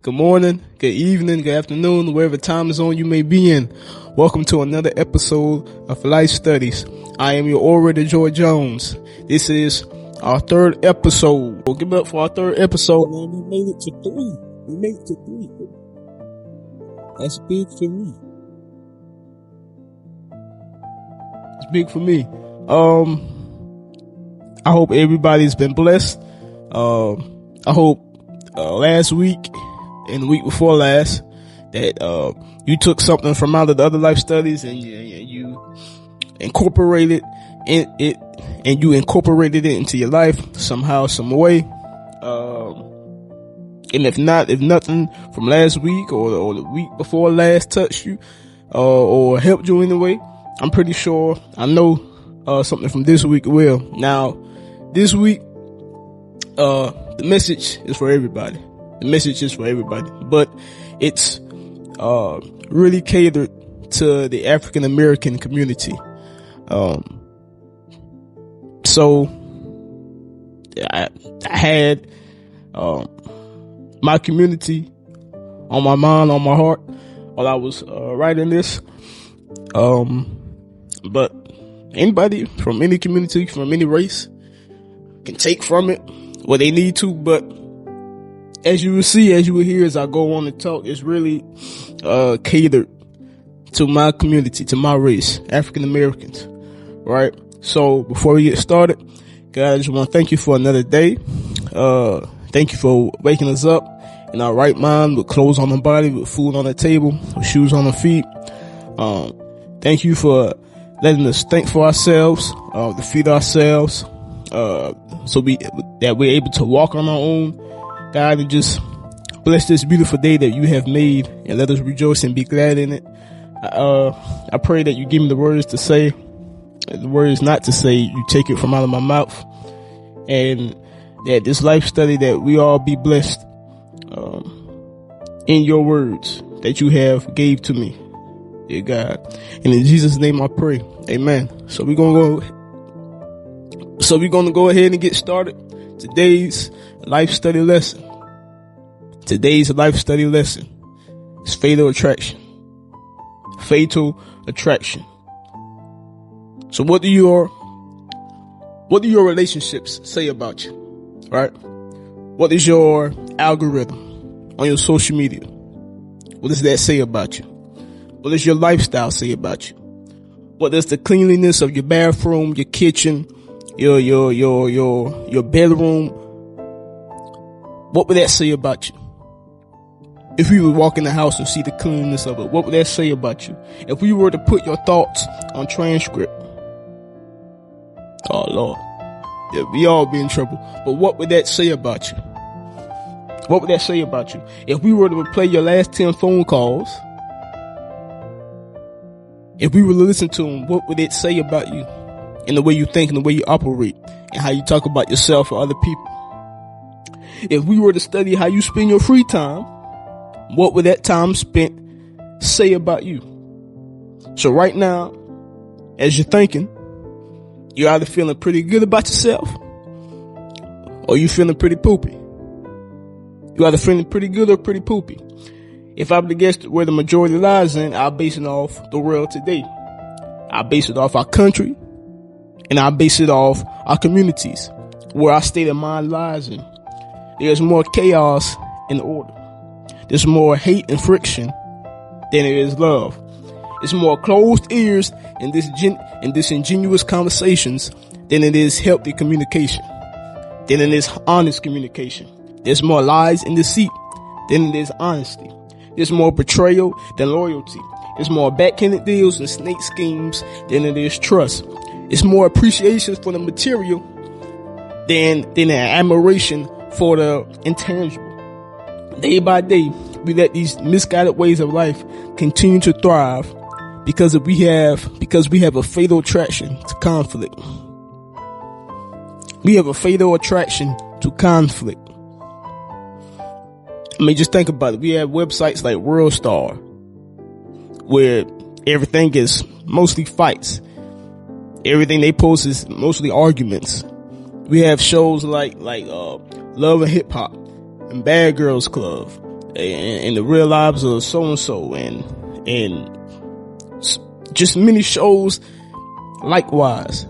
good morning, good evening, good afternoon, wherever time zone you may be in. Welcome to another episode of Life Studies. I am your orator, Joy Jones. This is our third episode. We'll give it up for our third episode, man. We made it to three. That's big for me. It's big for me. I hope everybody's been blessed. I hope last week and the week before last that you took something from out of the other life studies and you incorporated it and you incorporated it into your life somehow, some way. And if nothing from last week or the week before last touched you or helped you in a way, I'm pretty sure I know something from this week will. Now, this week, the message is for everybody. But it's really catered to the African American community. So I had my community on my mind, on my heart while I was writing this. But anybody from any community, from any race, can take from it what they need to. But as you will see, as you will hear as I go on and talk, it's really catered to my community, to my race, African Americans, right? So before we get started, God, I just want to thank you for another day. Thank you for waking us up in our right mind, with clothes on the body, with food on the table, with shoes on the feet. Thank you for letting us think for ourselves, to feed ourselves, so that we're able to walk on our own. God, and just bless this beautiful day that you have made, and let us rejoice and be glad in it. I pray that you give me the words to say, the words not to say. You take it from out of my mouth, and that this life study, that we all be blessed in your words that you have gave to me, dear God. And in Jesus' name I pray, amen. So we're gonna go ahead and get started. Today's life study lesson is fatal attraction. So what do your relationships say about you, right? What is your algorithm on your social media? What does that say about you? What does your lifestyle say about you? What does the cleanliness of your bathroom, your kitchen, your bedroom, what would that say about you? If we would walk in the house and see the cleanliness of it, what would that say about you? If we were to put your thoughts on transcript, oh Lord, yeah, we all be in trouble. But what would that say about you? What would that say about you? If we were to replay your last 10 phone calls, if we were to listen to them, what would it say about you? And the way you think and the way you operate and how you talk about yourself or other people. If we were to study how you spend your free time, what would that time spent say about you? So right now, as you're thinking, you're either feeling pretty good about yourself or you feeling pretty poopy. You're either feeling pretty good or pretty poopy. If I were to guess where the majority lies in, I'll base it off the world today. I'll base it off our country. And I base it off our communities, where our state of mind lies in. There's more chaos and order. There's more hate and friction than there is love. It's more closed ears and disingenuous conversations than it is healthy communication, than it is honest communication. There's more lies and deceit than it is honesty. There's more betrayal than loyalty. There's more backhanded deals and snake schemes than it is trust. It's more appreciation for the material than an admiration for the intangible. Day by day, we let these misguided ways of life continue to thrive because we have a fatal attraction to conflict. We have a fatal attraction to conflict. I mean, just think about it. We have websites like WorldStar, where everything is mostly fights. Everything they post is mostly arguments. We have shows like Love and Hip Hop and Bad Girls Club and the real lives of so and so, and just many shows likewise.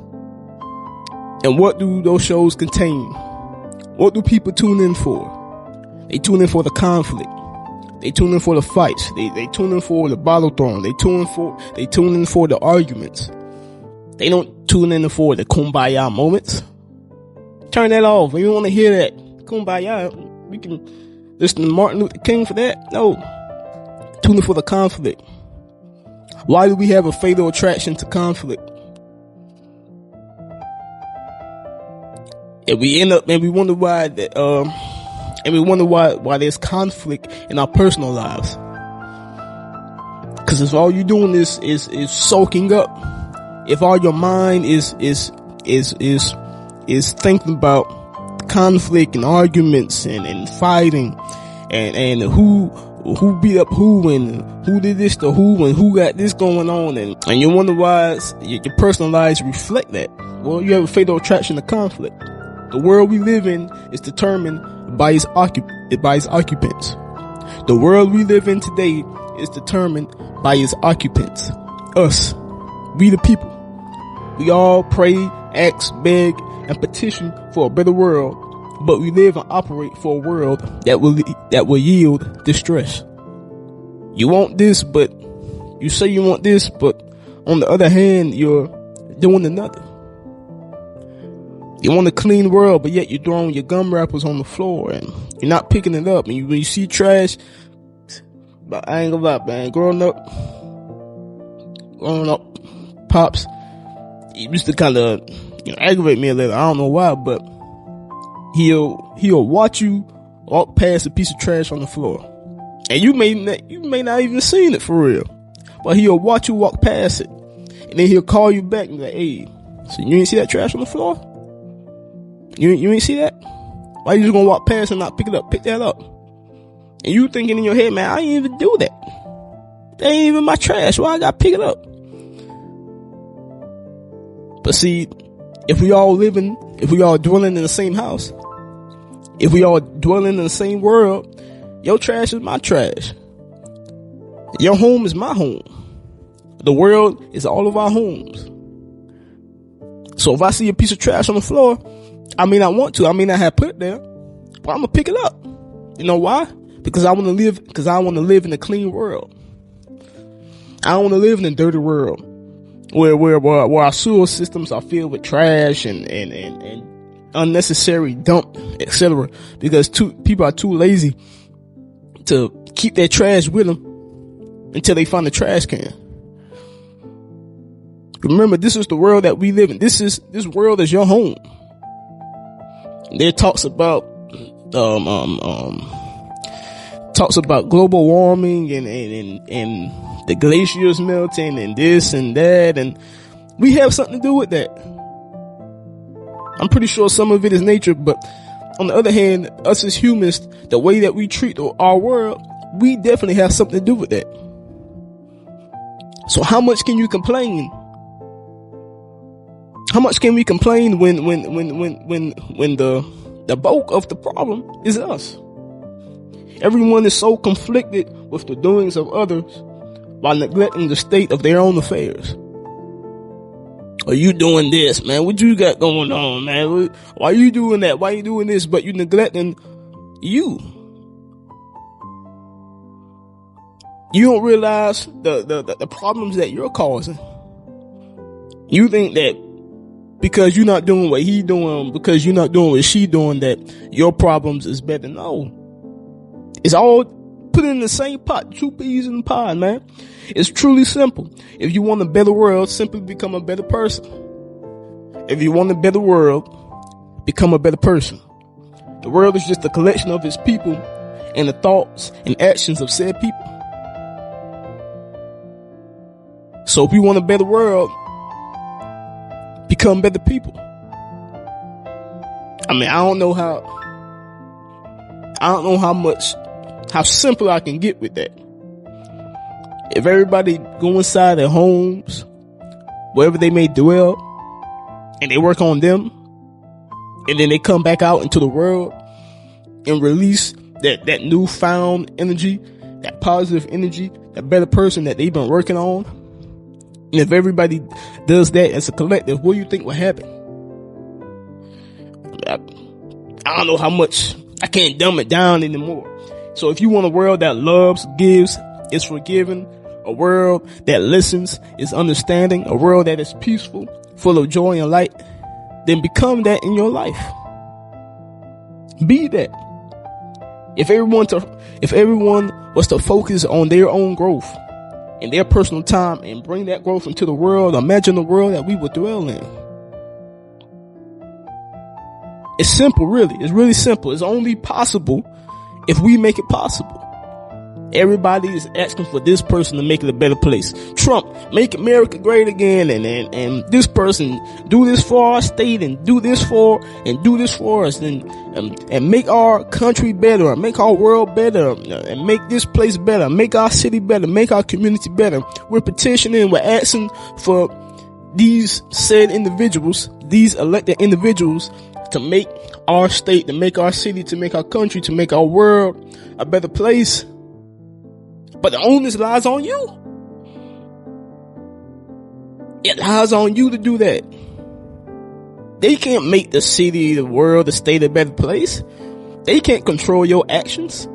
And what do those shows contain? What do people tune in for? They tune in for the conflict. They tune in for the fights. They tune in for the bottle throwing. They tune in for the arguments. They don't tune in for the kumbaya moments. Turn that off. If you want to hear that kumbaya, we can listen to Martin Luther King for that. No. Tune in for the conflict. Why do we have a fatal attraction to conflict? And we end up, and we wonder why that, why there's conflict in our personal lives. Cause if all you're doing is soaking up, if all your mind is thinking about conflict and arguments and fighting and who beat up who and who did this to who and who got this going on, and you wonder why your personal lives reflect that. Well, you have a fatal attraction to conflict. The world we live in is determined by its occupants. The world we live in today is determined by its occupants. Us. We the people. We all pray, ask, beg, and petition for a better world, but we live and operate for a world that will yield distress. You want this, but you say you want this, but on the other hand, you're doing another. You want a clean world, but yet you're throwing your gum wrappers on the floor and you're not picking it up. And when you see trash, but I ain't gonna lie, man, growing up, Pops, he used to kind of, aggravate me a little. I don't know why, but he'll watch you walk past a piece of trash on the floor, and you may not even seen it for real, but he'll watch you walk past it, and then he'll call you back and be like, "Hey, so you ain't see that trash on the floor? You ain't see that? Why you just gonna walk past and not pick it up? Pick that up." And you thinking in your head, "Man, I ain't even do that. That ain't even my trash. Why I gotta pick it up?" But see, if we all dwelling in the same house, if we all dwelling in the same world, your trash is my trash. Your home is my home. The world is all of our homes. So if I see a piece of trash on the floor, I may not want to. I may not have put it there, but I'm gonna pick it up. You know why? Because I want to live in a clean world. I don't want to live in a dirty world where our sewer systems are filled with trash and unnecessary dump, etc. Because people are too lazy to keep their trash with them until they find the trash can. Remember, this is the world that we live in. This world is your home. There talks about global warming and the glaciers melting and this and that, and we have something to do with that. I'm pretty sure some of it is nature, but on the other hand, us as humans, the way that we treat our world, we definitely have something to do with that. So how much can you complain? How much can we complain when the bulk of the problem is us? Everyone is so conflicted with the doings of others while neglecting the state of their own affairs. Are you doing this, man? What you got going on, man? Why are you doing that? Why are you doing this? But you neglecting you. You don't realize the problems that you're causing. You think that because you're not doing what he doing, because you're not doing what she doing, that your problems is better. No. It's all put in the same pot. 2 peas in the pod, man. It's truly simple. If you want a better world, simply become a better person. If you want a better world, become a better person. The world is just a collection of its people and the thoughts and actions of said people. So if we want a better world, become better people. I mean, I don't know how simple I can get with that. If everybody go inside their homes, wherever they may dwell, and they work on them, and then they come back out into the world and release that newfound energy, that positive energy, that better person that they've been working on. And if everybody does that as a collective, what do you think will happen? I don't know how much, I can't dumb it down anymore. So if you want a world that loves, gives, is forgiving, a world that listens, is understanding, a world that is peaceful, full of joy and light, then become that in your life. Be that. If everyone was to focus on their own growth in their personal time and bring that growth into the world, imagine the world that we would dwell in. It's simple, really. It's really simple. It's only possible if we make it possible. Everybody is asking for this person to make it a better place. Trump, make America great again, and this person, do this for our state, and do this for us, and make our country better, and make our world better, and make this place better, make our city better, make our community better. We're petitioning, we're asking for these said individuals, these elected individuals, to make our state, to make our city, to make our country, to make our world a better place. But the onus lies on you. It lies on you to do that. They can't make the city, the world, the state a better place. They can't control your actions.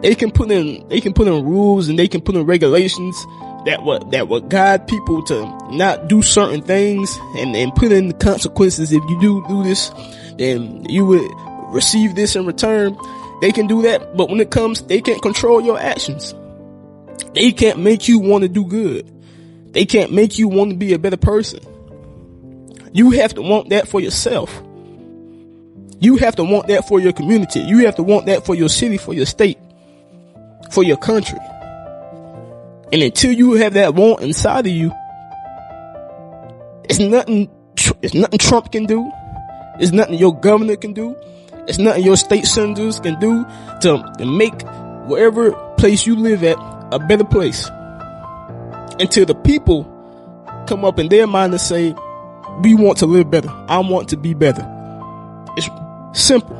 They can put in rules, and they can put in regulations that will guide people to not do certain things, and put in the consequences. If you do this, then you would receive this in return. They can do that, but when it comes, they can't control your actions. They can't make you want to do good. They can't make you want to be a better person. You have to want that for yourself. You have to want that for your community. You have to want that for your city, for your state, for your country. And until you have that want inside of you, it's nothing Trump can do. It's nothing your governor can do. It's nothing your state senators can do to make wherever place you live at a better place. Until the people come up in their mind and say, we want to live better. I want to be better. It's simple.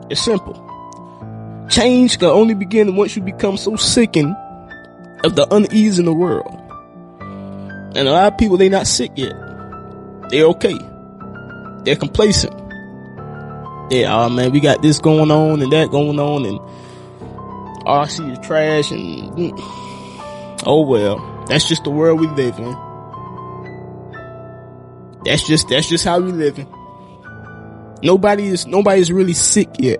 It's simple. Change can only begin once you become so sickened of the unease in the world. And a lot of people, they're not sick yet. They're okay. They're complacent. Yeah, oh man, we got this going on and that going on, and all I see is trash, and oh well, that's just the world we live in. That's just how we live in. Nobody's really sick yet.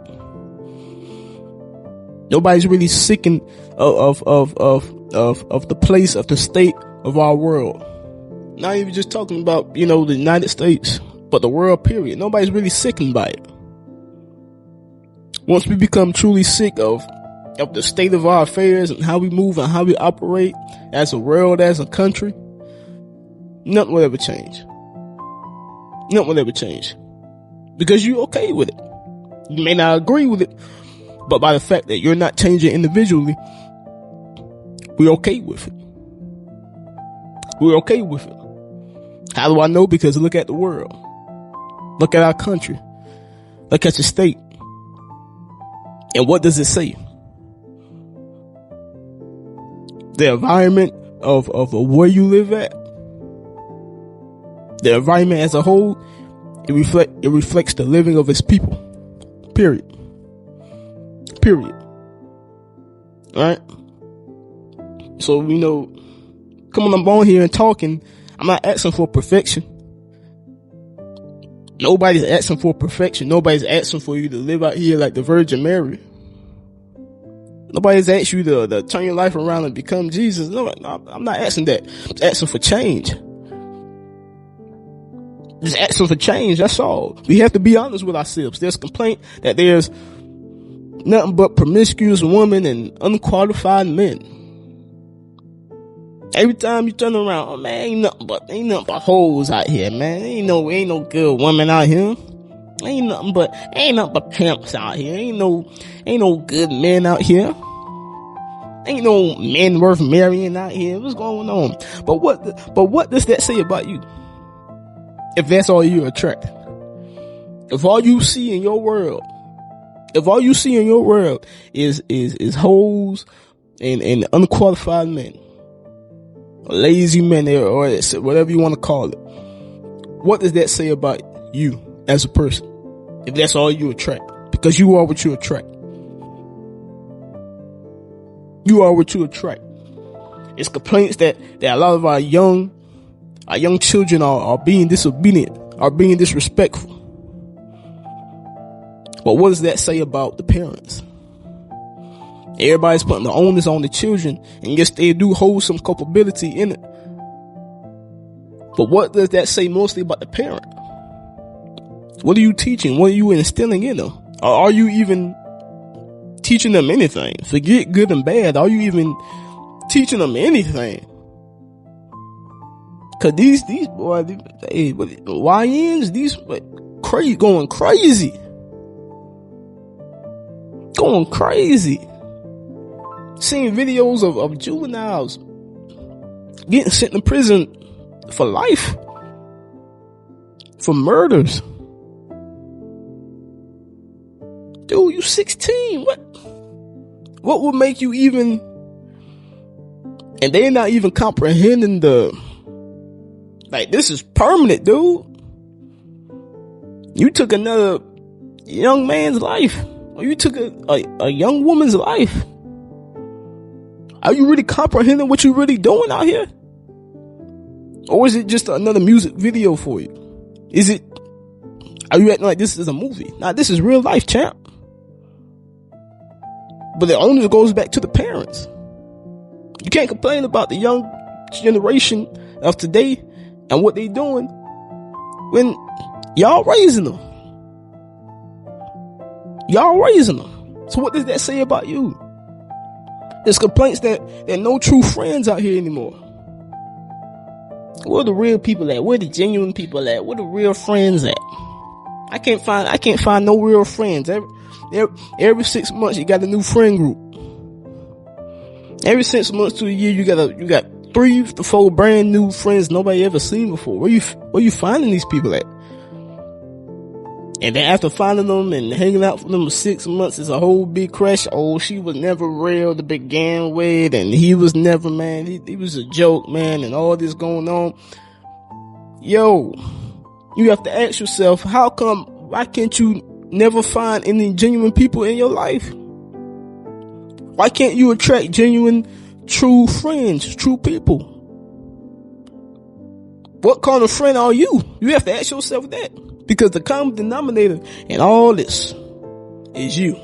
Nobody's really sickened of the place, of the state of our world. Not even just talking about, the United States, but the world period. Nobody's really sickened by it. Once we become truly sick of the state of our affairs and how we move and how we operate as a world, as a country, nothing will ever change. Nothing will ever change. Because you're okay with it. You may not agree with it, but by the fact that you're not changing individually, we're okay with it. We're okay with it. How do I know? Because look at the world. Look at our country. Look at your state. And what does it say? The environment of where you live at, the environment as a whole, it reflects the living of its people. Period. Alright? So, coming up on here and talking, I'm not asking for perfection. Nobody's asking for perfection. Nobody's asking for you to live out here like the Virgin Mary. Nobody's asked you to turn your life around and become Jesus. No, I'm not asking that. I'm asking for change. Just asking for change, that's all. We have to be honest with ourselves. There's complaint that there's nothing but promiscuous women and unqualified men. Every time you turn around, oh man, ain't nothing but hoes out here, man. Ain't no good women out here. Ain't nothing but pimps out here. Ain't no good men out here. Ain't no men worth marrying out here. What's going on? But what does that say about you? If that's all you attract. If all you see in your world If all you see in your world is hoes and unqualified men, lazy men, or whatever you want to call it, what does that say about you as a person? If that's all you attract, because you are what you attract. You are what you attract. It's complaints that a lot of our young children are being disobedient, are being disrespectful. But what does that say about the parents? Everybody's putting the onus on the children, and yes, they do hold some culpability in it. But what does that say mostly about the parent? What are you teaching? What are you instilling in them? Or are you even teaching them anything? Forget good and bad. Are you even teaching them anything? Cause these boys, YNs, these going crazy. Going crazy. Seeing videos of juveniles getting sent to prison for life, for murders. Dude, you 16. What would make you even? And they're not even comprehending this is permanent, dude. You took another young man's life, or you took a young woman's life. Are you really comprehending what you're really doing out here? Or is it just another music video for you? Are you acting like this is a movie? Nah, this is real life, champ. But the onus goes back to the parents. You can't complain about the young generation of today and what they doing when y'all raising them. Y'all raising them. So what does that say about you? There's complaints that there are no true friends out here anymore. Where are the real people at? Where are the genuine people at? Where are the real friends at? I can't find no real friends. Every 6 months you got a new friend group. Every 6 months to a year you got 3 to 4 brand new friends nobody ever seen before. Where you finding these people at? And then after finding them and hanging out with them for 6 months, it's a whole big crash. Oh, she was never real to begin with, and he was never, man. He was a joke, man, and all this going on. Yo, you have to ask yourself, why can't you never find any genuine people in your life? Why can't you attract genuine, true friends, true people? What kind of friend are you? You have to ask yourself that. Because the common denominator in all this is you.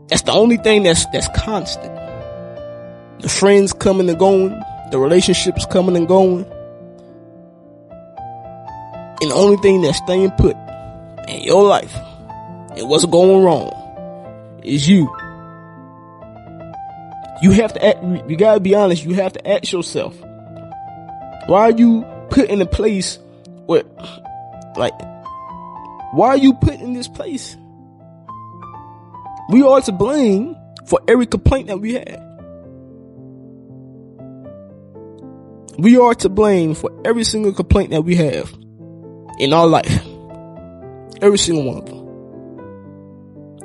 That's the only thing that's constant. The friends coming and going, the relationships coming and going. And the only thing that's staying put in your life and what's going wrong is you. You gotta be honest, you have to ask yourself, why are you put in a place where, why are you put in this place? We are to blame for every complaint that we have. We are to blame for every single complaint that we have in our life. Every single one of them.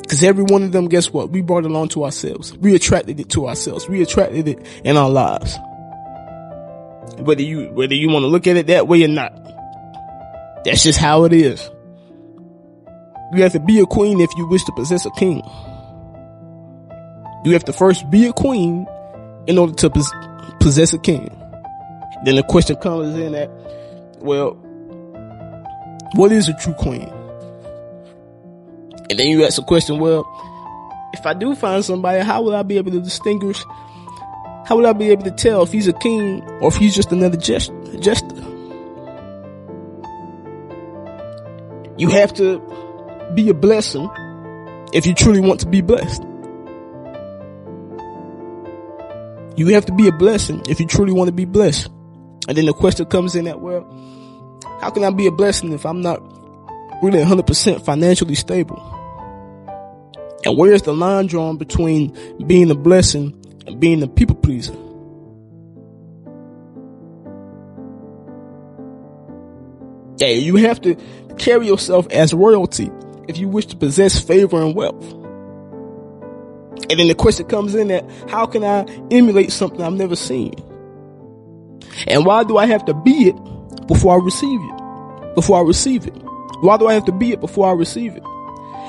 Because every one of them, guess what? We brought it on to ourselves. We attracted it to ourselves. We attracted it in our lives. Whether you want to look at it that way or not. That's just how it is. You have to be a queen if you wish to possess a king. You have to first be a queen in order to possess a king. Then the question comes in that, well, what is a true queen? And then you ask the question, well, if I do find somebody, how will I be able to distinguish? How will I be able to tell if he's a king or if he's just another jester? You have to be a blessing if you truly want to be blessed. You have to be a blessing if you truly want to be blessed. And then the question comes in that, well, how can I be a blessing if I'm not really 100% financially stable? And where's the line drawn between being a blessing and being a people pleaser? Yeah, you have to carry yourself as royalty if you wish to possess favor and wealth. And then the question comes in that, how can I emulate something I've never seen? And why do I have to be it before I receive it? Why do I have to be it before I receive it?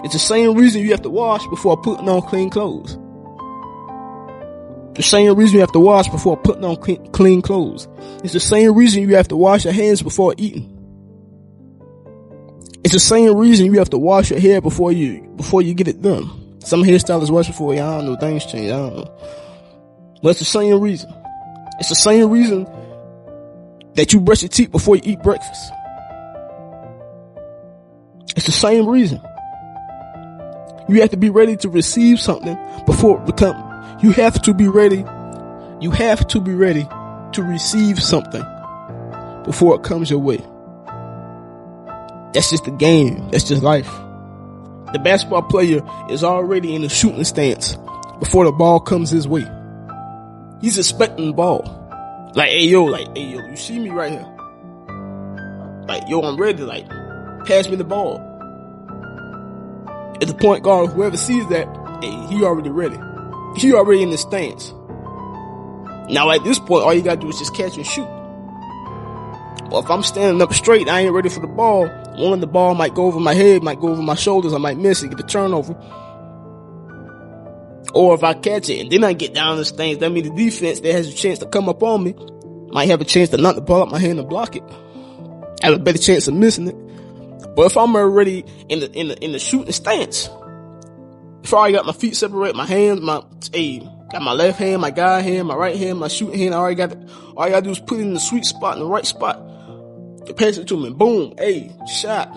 It's the same reason you have to wash before putting on clean clothes. The same reason you have to wash before putting on clean clothes. It's the same reason you have to wash your hands before eating. It's the same reason you have to wash your hair before you get it done. Some hairstylists wash before, I don't know, things change, I don't know. But it's the same reason. It's the same reason that you brush your teeth before you eat breakfast. It's the same reason. You have to be ready to receive something before it becomes. You have to be ready to receive something before it comes your way. That's just the game. That's just life. The basketball player is already in the shooting stance before the ball comes his way. He's expecting the ball. Like, hey yo, you see me right here. Like, yo, I'm ready. Like, pass me the ball. At the point guard, whoever sees that, hey, he already ready. He already in the stance. Now at this point, all you gotta do is just catch and shoot. Well, if I'm standing up straight, I ain't ready for the ball. One of the ball might go over my head, might go over my shoulders, I might miss it, get a turnover. Or if I catch it and then I get down the stance, that means the defense that has a chance to come up on me might have a chance to knock the ball out my hand and block it. I have a better chance of missing it. But if I'm already in the shooting stance, if I already got my feet separate, my hands, got my left hand, my guide hand, my right hand, my shooting hand, all I gotta do is put it in the sweet spot, in the right spot. Pass it to me, boom, shot.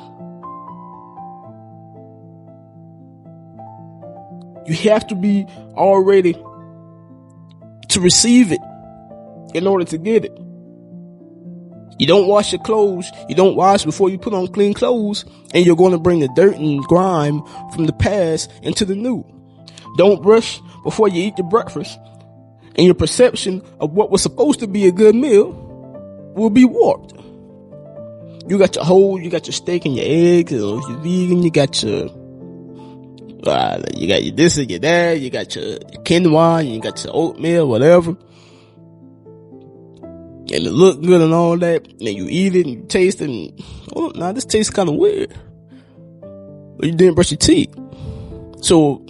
You have to be all ready to receive it in order to get it. You don't wash your clothes. You don't wash before you put on clean clothes, and you're going to bring the dirt and grime from the past into the new. Don't brush before you eat your breakfast, and your perception of what was supposed to be a good meal will be warped. You got your steak and your eggs, or if you're vegan, you got your this and your that, you got your quinoa, you got your oatmeal, whatever. And it look good and all that, and you eat it and you taste it, and this tastes kind of weird. But you didn't brush your teeth. So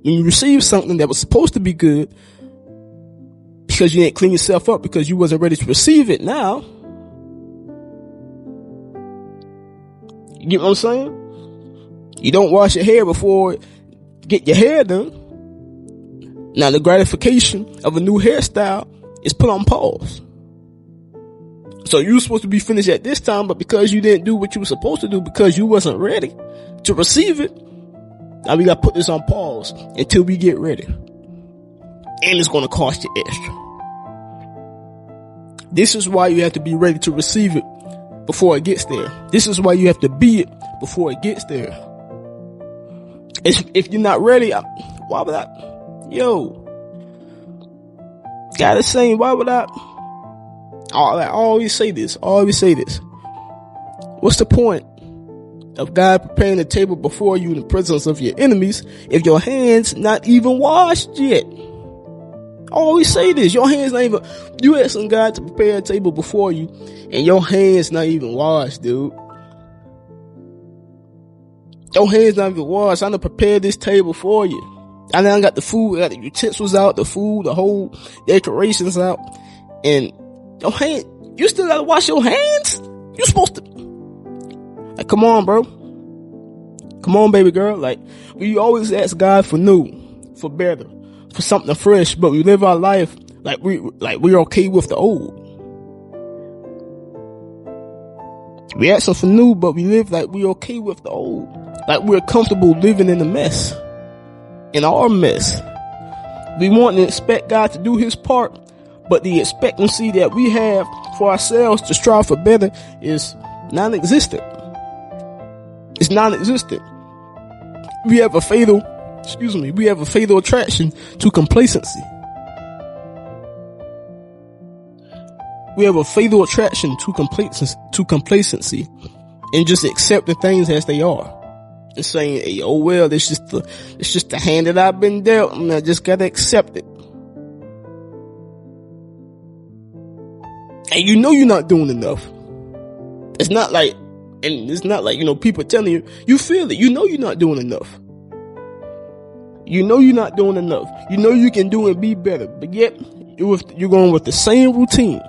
when you receive something that was supposed to be good, because you didn't clean yourself up, because you wasn't ready to receive it, now you get what I'm saying? You don't wash your hair before you get your hair done. Now the gratification of a new hairstyle is put on pause. So you were supposed to be finished at this time, but because you didn't do what you were supposed to do, because you wasn't ready to receive it, now we gotta put this on pause until we get ready. And it's gonna cost you extra. This is why you have to be ready to receive it before it gets there. This is why you have to be it before it gets there. If you're not ready, why would I? Gotta say, why would I always say this. What's the point of God preparing the table before you in the presence of your enemies if your hands not even washed yet? I always say this. Your hands not even, you asking God to prepare a table before you and your hands not even washed, dude. Your hands not even washed. I'm gonna prepare this table for you. I now got the food, I got the utensils out, the food, the whole decorations out, and your hand, you still gotta wash your hands? You supposed to, like, come on, bro. Come on, baby girl. Like, we always ask God for new, for better, for something fresh, but we live our life like we're okay with the old. We ask Him for new, but we live like we're okay with the old. Like we're comfortable living in the mess, in our mess. We want to expect God to do His part, but the expectancy that we have for ourselves to strive for better is non-existent. It's non-existent. We have a fatal attraction to complacency. We have a fatal attraction to complacency and just accept the things as they are. and saying, hey, oh well, it's just the hand that I've been dealt, and I just gotta accept it. And you know you're not doing enough. It's not like, people telling you, you feel it. You know you're not doing enough. You know you're not doing enough. You know you can do and be better. But yet, you're going with the same routine.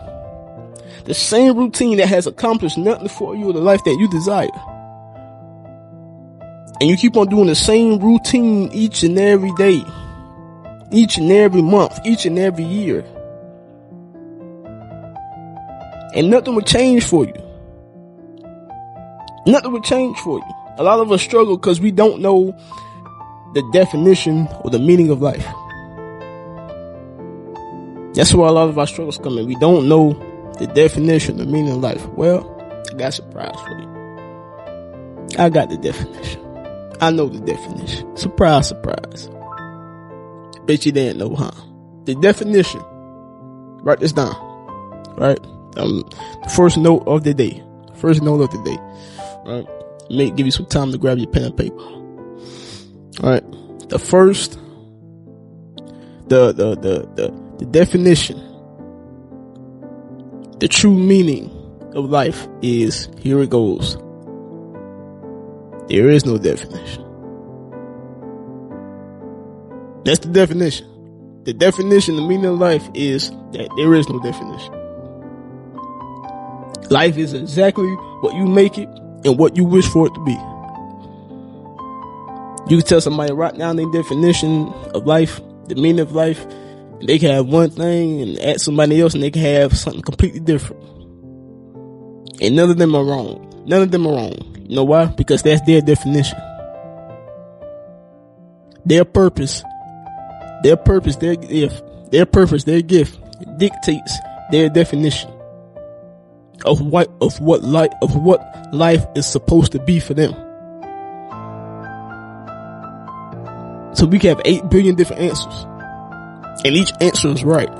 The same routine that has accomplished nothing for you in the life that you desire. And you keep on doing the same routine each and every day. Each and every month. Each and every year. And nothing will change for you. Nothing will change for you. A lot of us struggle because we don't know the definition or the meaning of life. That's where a lot of our struggles come in. We don't know the definition, the meaning of life. Well, I got a surprise for you. I got the definition. I know the definition. Surprise, surprise. Bet you didn't know, huh? The definition. Write this down. Right? The first note of the day. First note of the day. Right? May give you some time to grab your pen and paper. Alright. The first, the definition, the true meaning of life is, here it goes. There is no definition. That's the definition. The definition, the meaning of life is that there is no definition. Life is exactly what you make it and what you wish for it to be. You can tell somebody right now their definition of life, the meaning of life, and they can have one thing, and ask somebody else and they can have something completely different. And none of them are wrong. None of them are wrong. You know why? Because that's their definition. Their purpose, their gift dictates their definition of what life is supposed to be for them. So we can have 8 billion different answers, and each answer is right.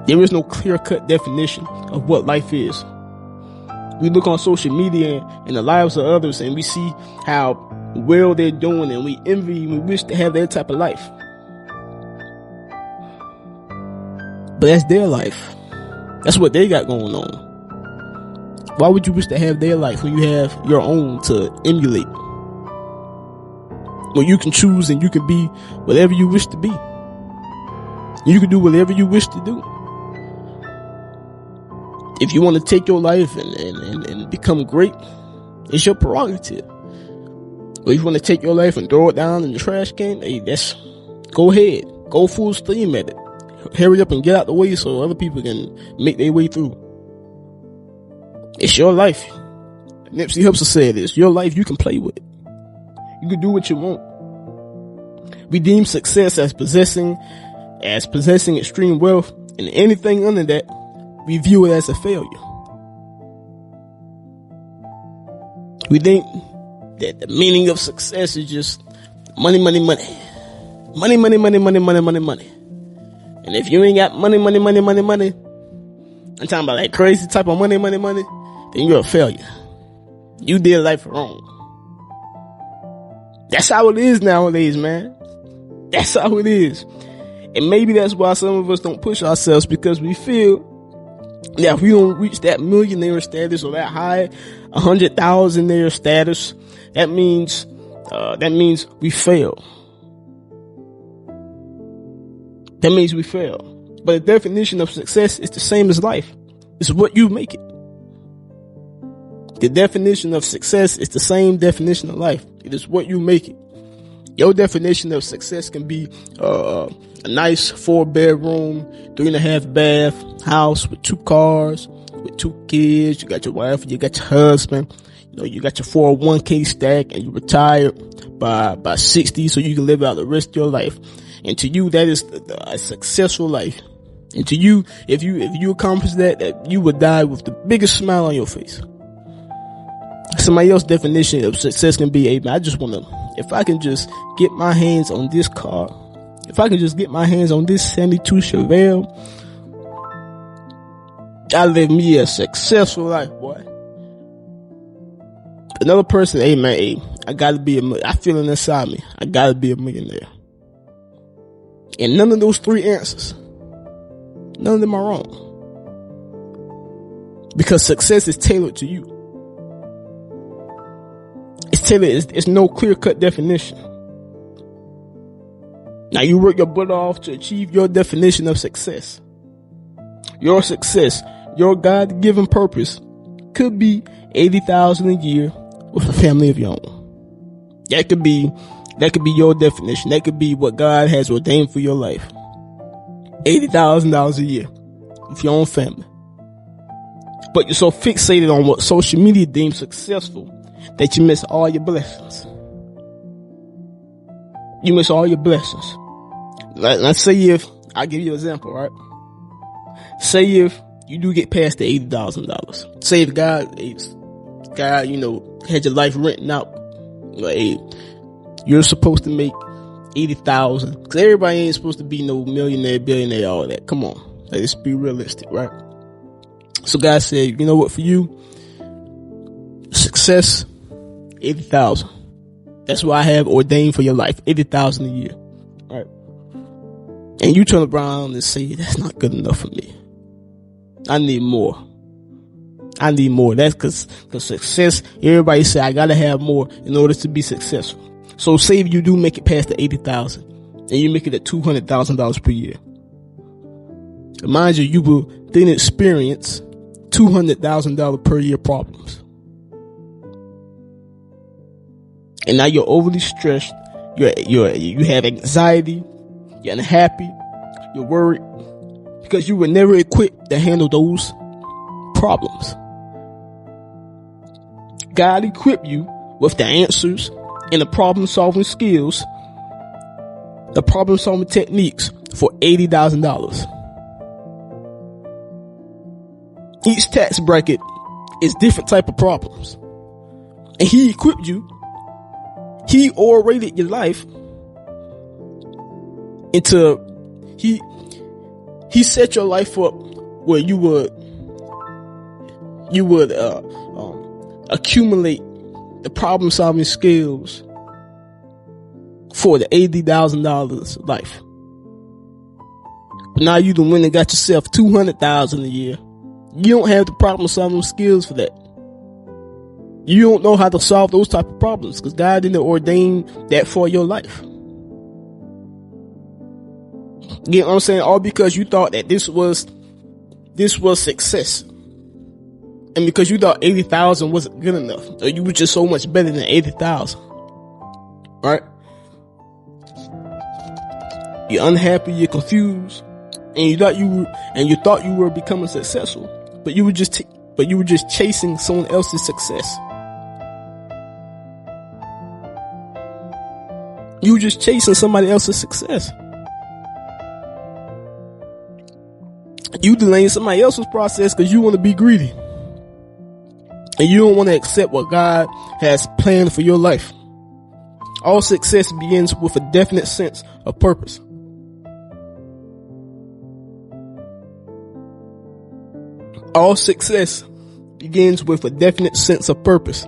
There is no clear-cut definition of what life is. We look on social media and the lives of others, and we see how well they're doing, and we envy and we wish to have that type of life. But that's their life. That's what they got going on. Why would you wish to have their life when you have your own to emulate? When you can choose and you can be whatever you wish to be. You can do whatever you wish to do. If you want to take your life and become great, it's your prerogative. Or if you want to take your life and throw it down in the trash can, hey, go ahead. Go full steam at it. Hurry up and get out the way so other people can make their way through. It's your life. Nipsey Hussle said this. Your life, you can play with it. You can do what you want. We deem success as possessing extreme wealth, and anything under that, we view it as a failure. We think that the meaning of success is just money. Money. And if you ain't got money, I'm talking about that crazy type of money, then you're a failure. You did life wrong. That's how it is nowadays, man. That's how it is. And maybe that's why some of us don't push ourselves, because we feel that if we don't reach that millionaire status or that high 100,000-aire status, that means we fail. That means we fail. But the definition of success is the same as life. It's what you make it. The definition of success is the same definition of life. It is what you make it. Your definition of success can be a nice 4-bedroom, 3.5 bath house with 2 cars, with 2 kids. You got your wife, you got your husband. You got your 401k stack, and you retired by 60, so you can live out the rest of your life. And to you, that is a successful life. And to you, if you accomplish that you would die with the biggest smile on your face. Somebody else's definition of success can be, hey, I just want to, if I can just get my hands on this car, if I can just get my hands on this 72 Chevelle, I live me a successful life, boy. Another person, hey man, hey, I feel it inside me. I gotta be a millionaire. And none of those three answers, none of them are wrong. Because success is tailored to you. It's tailored, it's no clear-cut definition. Now you work your butt off to achieve your definition of success. Your success, your God-given purpose could be $80,000 a year with a family of your own. That could be your definition. That could be what God has ordained for your life. $80,000 a year with your own family. But you're so fixated on what social media deems successful that you miss all your blessings. You miss all your blessings. Let's say if, I'll give you an example, right? Say if you do get past the $80,000. Say if God, had your life renting out. Like, you're supposed to make $80,000. Cause everybody ain't supposed to be no millionaire, billionaire, all that. Come on. Let's be realistic, right? So God said, you know what, for you, success, 80,000. That's what I have ordained for your life, 80,000 a year, right? And you turn around and say, that's not good enough for me. I need more. That's cause success, everybody say I gotta have more in order to be successful. So say if you do make it past the 80,000 and you make it at $200,000 per year. Mind you, you will then experience $200,000 per year problems. And now you're overly stressed. You have anxiety. You're unhappy. You're worried because you were never equipped to handle those problems. God equipped you with the answers and the problem solving skills, the problem solving techniques for $80,000. Each tax bracket is different type of problems. And he equipped you. He orated your life into, he set your life up where you would accumulate the problem solving skills for the $80,000 life. But now you done went and got yourself $200,000 a year. You don't have the problem solving skills for that. You don't know how to solve those type of problems because God didn't ordain that for your life. You know what I'm saying? All because you thought that this was success. And because you thought 80,000 wasn't good enough. Or you were just so much better than 80,000. Right? You're unhappy, you're confused, and you thought you were becoming successful. But you were just chasing someone else's success. You were just chasing somebody else's success. You delaying somebody else's process because you want to be greedy. And you don't want to accept what God has planned for your life. All success begins with a definite sense of purpose. All success begins with a definite sense of purpose.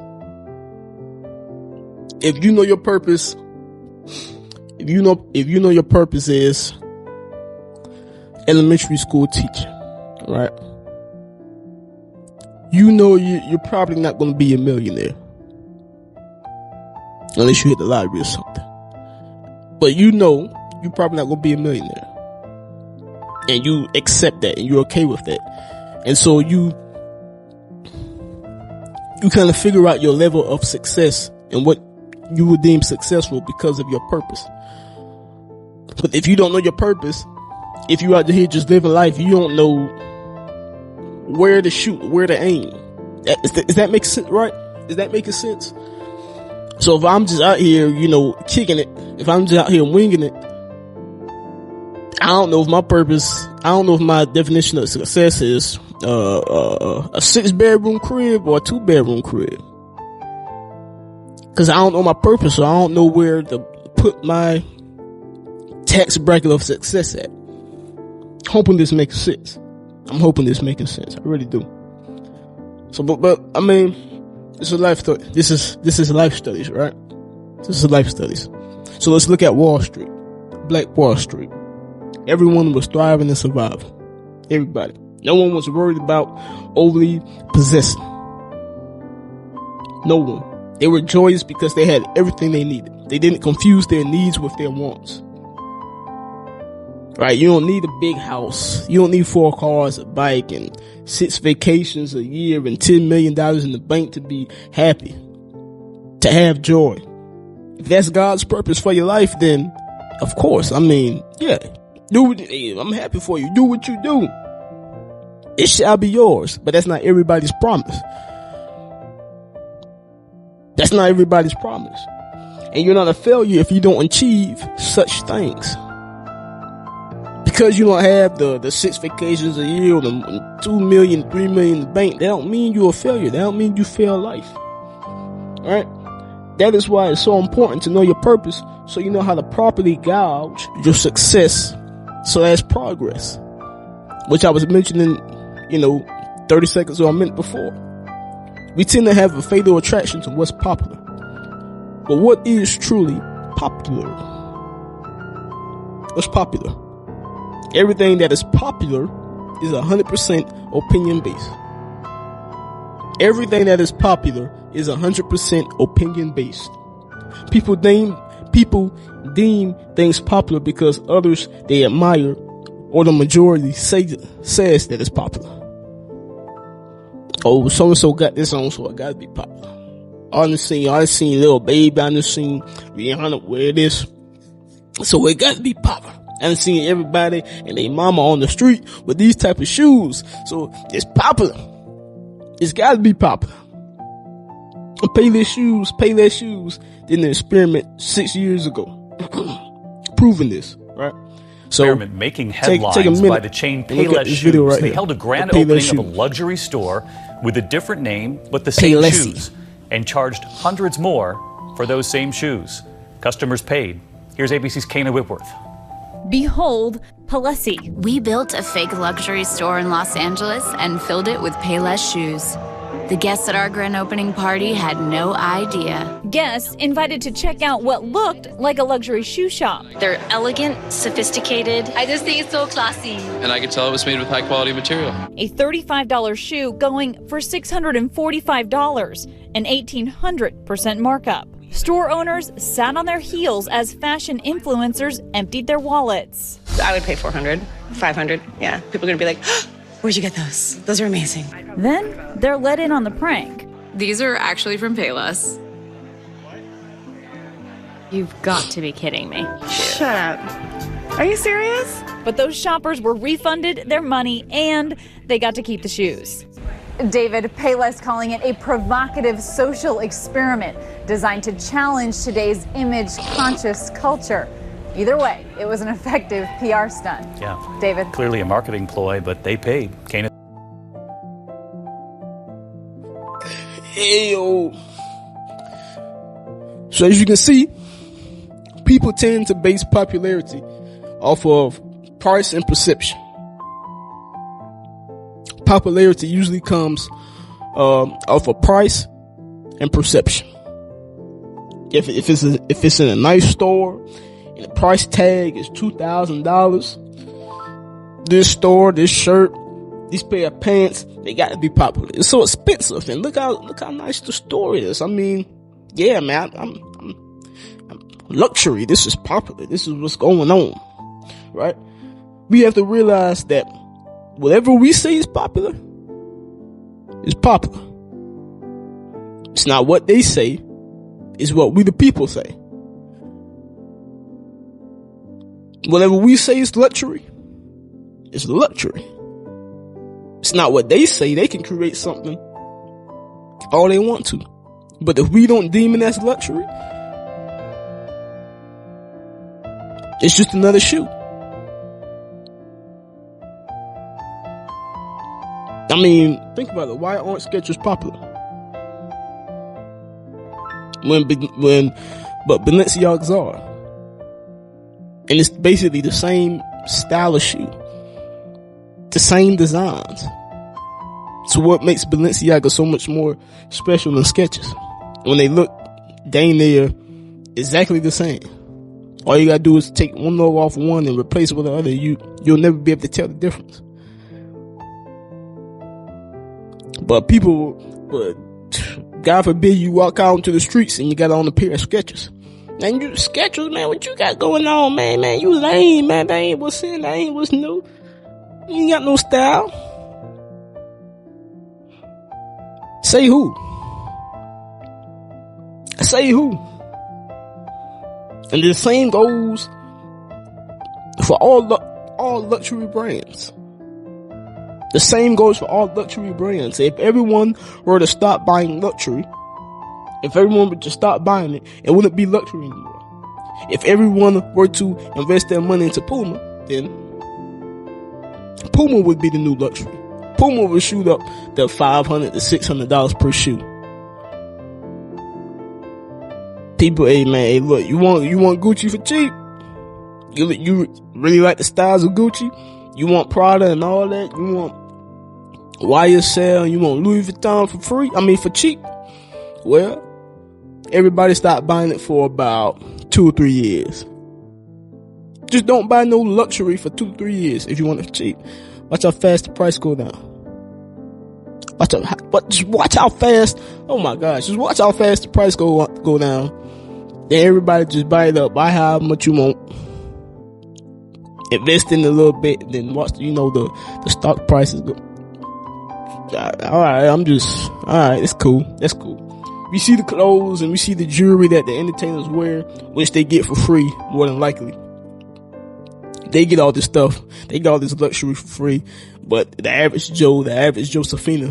If you know your purpose, if you know your purpose is elementary school teacher, right? You know you're probably not going to be a millionaire unless you hit the lottery or something. But you know you're probably not going to be a millionaire, and you accept that and you're okay with that. And so you kind of figure out your level of success and what you would deem successful because of your purpose. But if you don't know your purpose, if you out here just living life, you don't know where to shoot, where to aim. Does that make sense, right? Is that making sense? So if I'm just out here, kicking it, if I'm just out here winging it, I don't know if my purpose, I don't know if my definition of success is a 6-bedroom crib or a 2-bedroom crib. Cause I don't know my purpose, so I don't know where to put my tax bracket of success at. Hoping this makes sense. I'm hoping this making sense. I really do. So, but I mean, This is life study. This is life studies, right? This is life studies. So let's look at Wall Street. Black Wall Street. Everyone was thriving and surviving. Everybody. No one was worried about overly possessing. No one. They were joyous because they had everything they needed. They didn't confuse their needs with their wants. Right? You don't need a big house. You don't need 4 cars, a bike, and 6 vacations a year and $10 million in the bank to be happy. To have joy. If that's God's purpose for your life, then of course, I mean, yeah. I'm happy for you. Do what you do. It shall be yours. But that's not everybody's promise. That's not everybody's promise. And you're not a failure if you don't achieve such things. Because you don't have the 6 vacations a year or the 2 million, 3 million in the bank, that don't mean you're a failure. That don't mean you fail life. Alright? That is why it's so important to know your purpose, so you know how to properly gauge your success, so as progress. Which I was mentioning, 30 seconds or a minute before. We tend to have a fatal attraction to what's popular. But what is truly popular? What's popular? Everything that is popular is 100% opinion based. Everything that is popular is 100% opinion based. People deem things popular because others they admire, or the majority says that it's popular. Oh, so and so got this on, so it gotta be popular. I done seen Lil Baby, I done seen Rihanna wear this, so it gotta be popular. I done seen everybody and their mama on the street with these type of shoes, so it's popular. It's gotta be popular. Payless shoes did an experiment 6 years ago. Proving this, right? So, experiment making headlines by the chain Payless Shoes. Right, they held a grand opening of a luxury store with a different name, but the same shoes, and charged hundreds more for those same shoes. Customers paid. Here's ABC's Kana Whitworth. Behold, Payless. We built a fake luxury store in Los Angeles and filled it with Payless shoes. The guests at our grand opening party had no idea. Guests invited to check out what looked like a luxury shoe shop. They're elegant, sophisticated. I just think it's so classy. And I could tell it was made with high quality material. A $35 shoe going for $645, an 1,800% markup. Store owners sat on their heels as fashion influencers emptied their wallets. I would pay $400, $500. Yeah, people are gonna be like, where'd you get those? Those are amazing. Then they're let in on the prank. These are actually from Payless. You've got to be kidding me. Shut up. Are you serious? But those shoppers were refunded their money and they got to keep the shoes. David, Payless calling it a provocative social experiment designed to challenge today's image-conscious culture. Either way, it was an effective PR stunt. Yeah. David. Clearly a marketing ploy, but they paid. Kana. Heyo. So as you can see, people tend to base popularity off of price and perception. Popularity usually comes off of price and perception. If it's in a nice store and the price tag is $2,000, this store, this shirt, these pair of pants, they got to be popular. It's so expensive, and look how nice the store is. I mean, yeah, man, I'm luxury. This is popular. This is what's going on, right? We have to realize that whatever we say is popular, is popular. It's not what they say, it's what we the people say. Whatever we say is luxury, it's luxury. It's not what they say. They can create something all they want to. But if we don't deem it as luxury, it's just another shoe. I mean, think about it. Why aren't Skechers popular? But Balenciagas are. And it's basically the same style of shoe. The same designs. So what makes Balenciaga so much more special than Skechers? When they look dang near exactly the same. All you gotta do is take one logo off one and replace it with the other. You'll never be able to tell the difference. But God forbid you walk out into the streets and you got on a pair of Skechers. Man, you Skechers, man, what you got going on, man? Man, you lame, man. That ain't what's in, that ain't what's new. You ain't got no style. Say who? Say who? And the same goes for all luxury brands. The same goes for all luxury brands. If everyone were to stop buying luxury, if everyone were to stop buying it, it wouldn't be luxury anymore. If everyone were to invest their money into Puma, then Puma would be the new luxury. Puma would shoot up to $500 to $600 per shoe. People, hey man, hey look, you want Gucci for cheap? You really like the styles of Gucci? You want Prada and all that? You want YSL? You want Louis Vuitton for cheap? Well, everybody stopped buying it for about 2 or 3 years. Just don't buy no luxury for 2 or 3 years if you want it cheap. Watch how fast the price go down. Just watch how fast. Oh my gosh! Just watch how fast the price go down. Then everybody just buy it up. Buy how much you want. Invest in a little bit. Then watch. The stock prices go. Alright, it's cool. That's cool. We see the clothes and we see the jewelry that the entertainers wear, which they get for free, more than likely. They get all this stuff. They get all this luxury for free. But the average Josephina,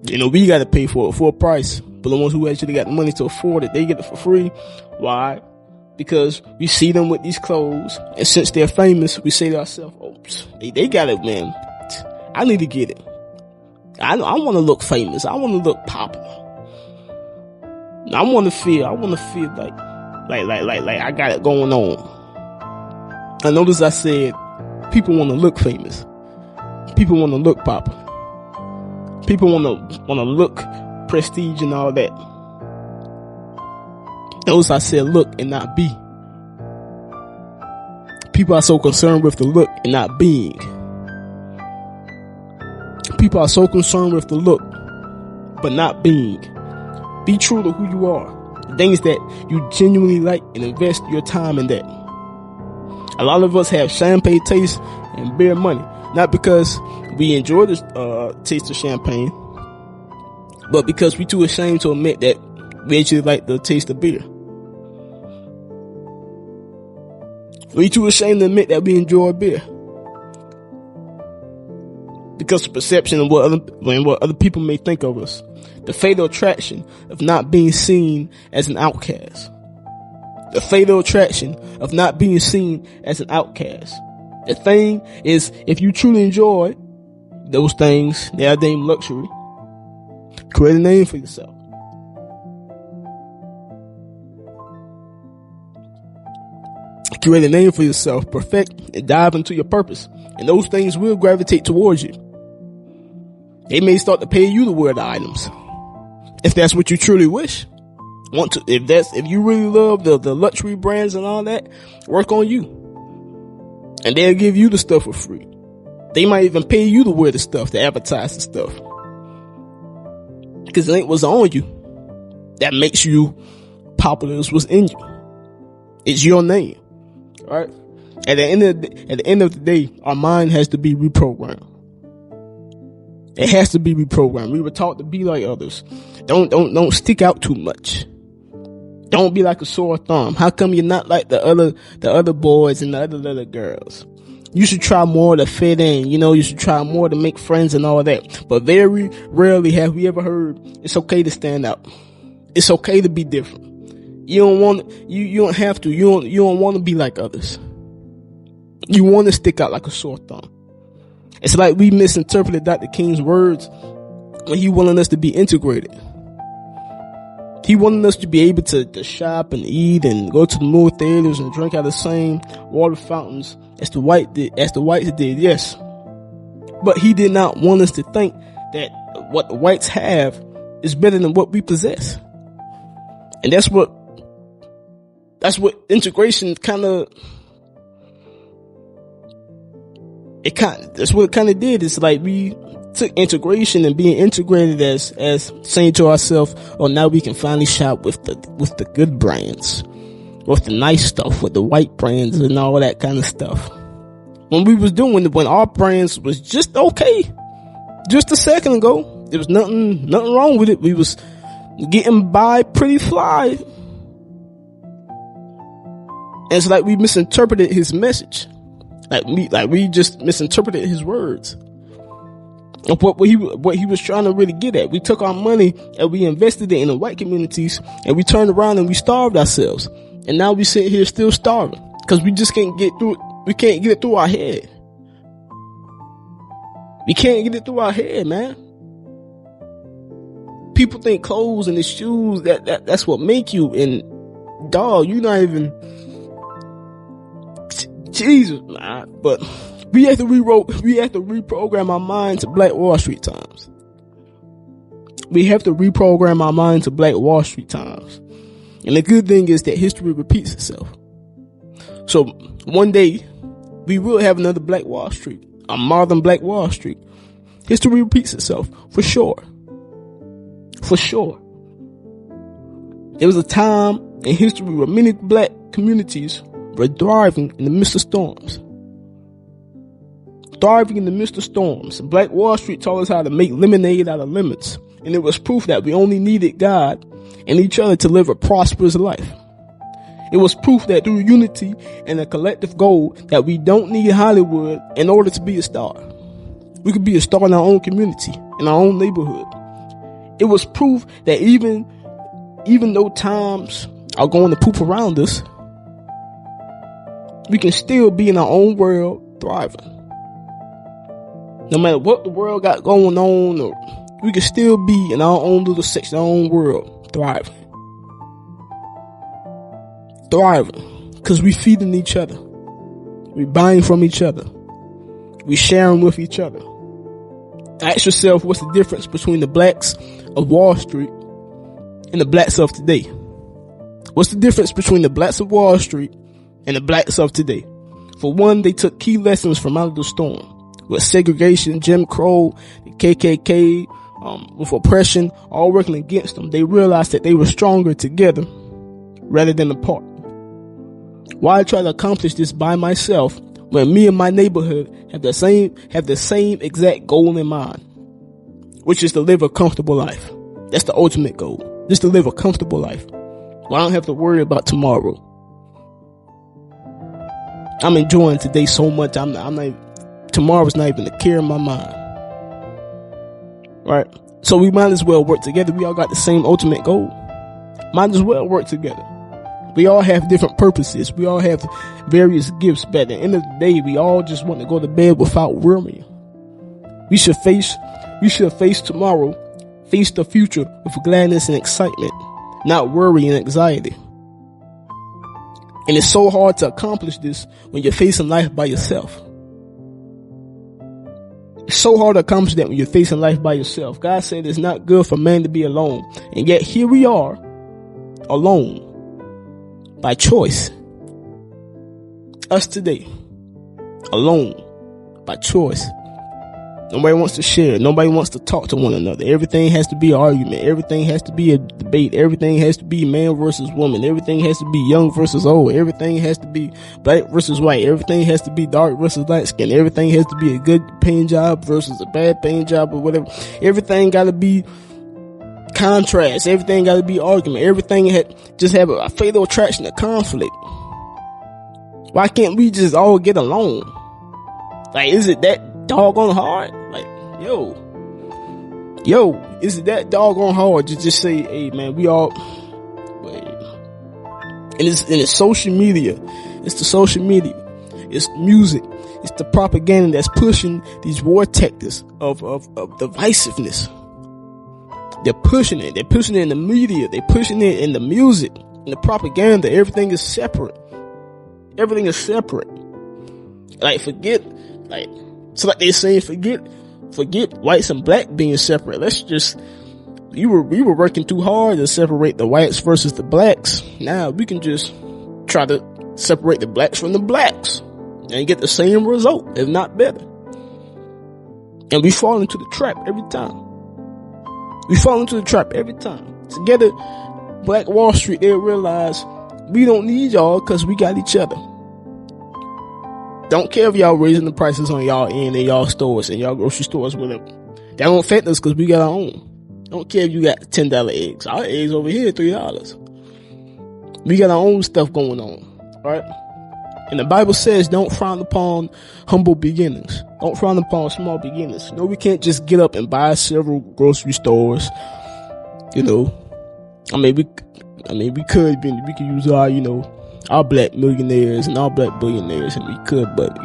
we gotta pay for it for a price. But the ones who actually got the money to afford it, they get it for free. Why? Because we see them with these clothes, and since they're famous, we say to ourselves, oh, they got it, man. I need to get it. I want to look famous. I want to look popular. I want to feel like I got it going on. I notice I said people want to look famous. People want to look popular. People want to look prestige and all that. Notice I said look and not be. People are so concerned with the look and not being. People are so concerned with the look, but not being. Be true to who you are. Things that you genuinely like, and invest your time in that. A lot of us have champagne taste and beer money. Not because we enjoy the taste of champagne, but because we're too ashamed to admit that we actually like the taste of beer. We're too ashamed to admit that we enjoy beer. Because of perception of what other people may think of us. The fatal attraction of not being seen as an outcast. The fatal attraction of not being seen as an outcast. The thing is, if you truly enjoy those things, they are named luxury, create a name for yourself. Create a name for yourself, perfect and dive into your purpose, and those things will gravitate towards you. They may start to pay you to wear the items, if that's what you truly wish. If you really love the luxury brands and all that, work on you, and they'll give you the stuff for free. They might even pay you to wear the stuff, to advertise the stuff, because it ain't what's on you that makes you popular. It's what's in you. It's your name, right? At the end of the day, our mind has to be reprogrammed. It has to be reprogrammed. We were taught to be like others. Don't stick out too much. Don't be like a sore thumb. How come you're not like the other boys and the other little girls? You should try more to fit in. You should try more to make friends and all that. But very rarely have we ever heard it's okay to stand out. It's okay to be different. You don't have to. You don't want to be like others. You want to stick out like a sore thumb. It's like we misinterpreted Dr. King's words when he wanted us to be integrated. He wanted us to be able to shop and eat and go to the movie theaters and drink out of the same water fountains as the whites did, yes. But he did not want us to think that what the whites have is better than what we possess. And that's what integration that's what it kind of did. It's like we took integration and being integrated as saying to ourselves, oh, now we can finally shop with the good brands, with the nice stuff, with the white brands and all that kind of stuff. When our brands was just okay, just a second ago, there was nothing wrong with it. We was getting by pretty fly. And it's like we misinterpreted his message. Like we just misinterpreted his words. Of what he was trying to really get at. We took our money and we invested it in the white communities, and we turned around and we starved ourselves. And now we sit here still starving because we just can't get through it. We can't get it through our head. We can't get it through our head, man. People think clothes and the shoes that's what make you, and dog, you not even Jesus, man. But we have to reprogram our mind to Black Wall Street times. We have to reprogram our mind to Black Wall Street times. And the good thing is that history repeats itself. So one day we will have another Black Wall Street, a modern Black Wall Street. History repeats itself for sure. For sure. There was a time in history where many black communities were thriving in the midst of storms. Thriving in the midst of storms. Black Wall Street taught us how to make lemonade out of lemons. And it was proof that we only needed God and each other to live a prosperous life. It was proof that through unity and a collective goal that we don't need Hollywood in order to be a star. We could be a star in our own community, in our own neighborhood. It was proof that even though times are going to poop around us, we can still be in our own world thriving. No matter what the world got going on, or we can still be in our own little section, our own world, thriving. Thriving. Because we feeding each other. We buying from each other. We sharing with each other. Ask yourself, what's the difference between the blacks of Wall Street and the blacks of today? What's the difference between the blacks of Wall Street and the blacks of today? For one, they took key lessons from out of the storm. With segregation, Jim Crow, the KKK, with oppression, all working against them, they realized that they were stronger together rather than apart. Why try to accomplish this by myself when me and my neighborhood have the same exact goal in mind, which is to live a comfortable life? That's the ultimate goal, just to live a comfortable life. Well, I don't have to worry about tomorrow. I'm enjoying today so much. Tomorrow's not even a care in my mind. Right? So we might as well work together. We all got the same ultimate goal. Might as well work together. We all have different purposes. We all have various gifts, but at the end of the day, we all just want to go to bed without worrying. We should face tomorrow, face the future with gladness and excitement, not worry and anxiety. And it's so hard to accomplish this when you're facing life by yourself. It's so hard to accomplish that when you're facing life by yourself. God said it's not good for man to be alone. And yet here we are, alone, by choice. Us today, alone, by choice. Nobody wants to share. Nobody wants to talk to one another. Everything has to be an argument. Everything has to be a debate. Everything has to be man versus woman. Everything has to be young versus old. Everything has to be black versus white. Everything has to be dark versus light skin. Everything has to be a good paying job versus a bad paying job or whatever. Everything got to be contrast. Everything got to be argument. Everything just have a fatal attraction to conflict. Why can't we just all get along? Like, is it that doggone hard? Like, yo, is it that doggone hard to just say, hey man, we all, and it's social media, it's the social media, it's music, it's the propaganda that's pushing these war tactics of divisiveness. They're pushing it in the media, they're pushing it in the music, in the propaganda. Everything is separate. Like, forget, like, so like they're saying, forget Forget whites and black being separate. We were working too hard to separate the whites versus the blacks. Now we can just try to separate the blacks from the blacks and get the same result, if not better. And we fall into the trap every time. Together, Black Wall Street, they'll realize we don't need y'all because we got each other. Don't care if y'all raising the prices on y'all end in y'all stores and y'all grocery stores, whatever. That don't affect us because we got our own. Don't care if you got $10 eggs. Our eggs over here $3. We got our own stuff going on, right? And the Bible says, don't frown upon humble beginnings. Don't frown upon small beginnings. No, we can't just get up and buy several grocery stores. We could use our black millionaires and our black billionaires, and we could, but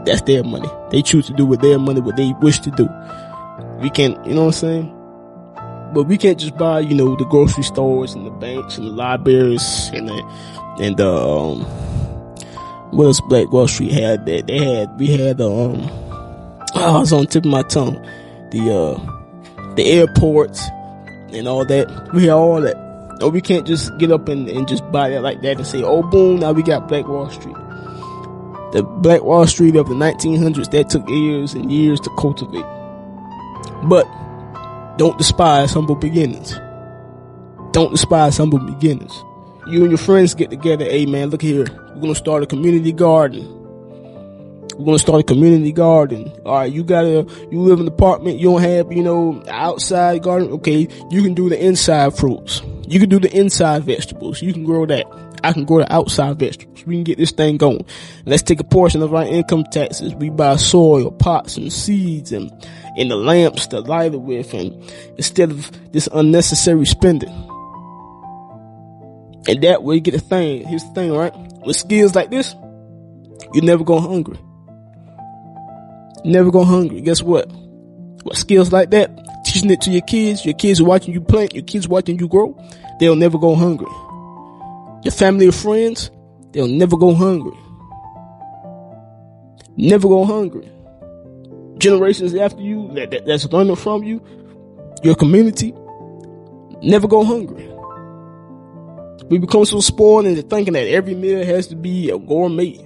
that's their money. They choose to do with their money what they wish to do. We can't, you know what I'm saying? But we can't just buy, the grocery stores and the banks and the libraries and what else Black Wall Street had that we had it's on the tip of my tongue. The airports and all that. We had all that. No, we can't just get up and just buy that like that and say, oh boom, now we got Black Wall Street. The Black Wall Street of the 1900s, that took years and years to cultivate. But don't despise humble beginnings. Don't despise humble beginnings. You and your friends get together. Hey man, look here. We're going to start a community garden. Alright, you live in an apartment. You don't have, outside garden. Okay, you can do the inside fruits. You can do the inside vegetables. You can grow that. I can grow the outside vegetables. We can get this thing going. Let's take a portion of our income taxes. We buy soil, pots, and seeds, and the lamps to light it with, and instead of this unnecessary spending. And that way you get a thing. Here's the thing, right? With skills like this, you never go hungry. Never go hungry. Guess what? With skills like that, teaching it to your kids are watching you plant, your kids watching you grow, they'll never go hungry. Your family or friends, they'll never go hungry. Never go hungry. Generations after you, that's learning from you, your community, never go hungry. We become so spoiled into thinking that every meal has to be a gourmet.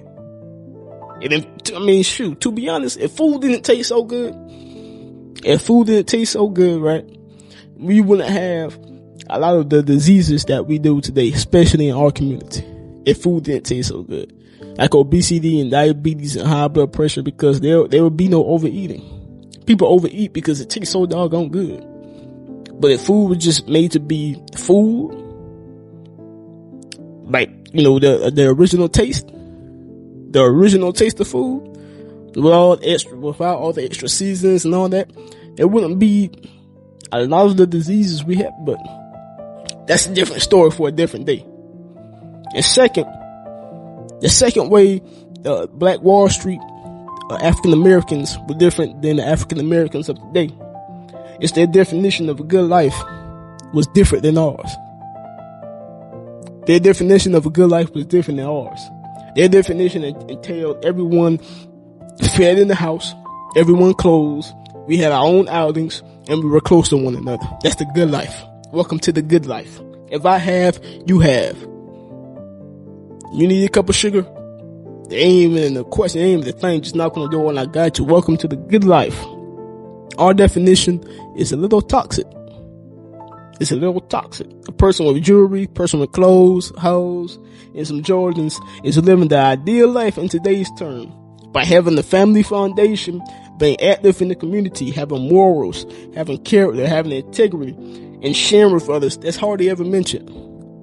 And to be honest, if food didn't taste so good, right, we wouldn't have a lot of the diseases that we do today, especially in our community, if food didn't taste so good. Like obesity and diabetes and high blood pressure, because there would be no overeating. People overeat because it tastes so doggone good. But if food was just made to be food, like, the original taste of food, without all the extra seasons and all that, there wouldn't be a lot of the diseases we have. But that's a different story for a different day. And the second way Black Wall Street African Americans were different than the African Americans of today is their definition of a good life was different than ours. Their definition of a good life was different than ours. Their definition entailed everyone fed in the house, everyone clothed, we had our own outings, and we were close to one another. That's the good life. Welcome to the good life. If I have, you have. You need a cup of sugar? There ain't even the question, ain't even the thing. Just knock on the door and I got you. Welcome to the good life. Our definition is a little toxic. It's a little toxic. A person with jewelry, person with clothes, hoes, and some Jordans is living the ideal life in today's term by having the family foundation, being active in the community, having morals, having character, having integrity, and sharing with others. That's hardly ever mentioned.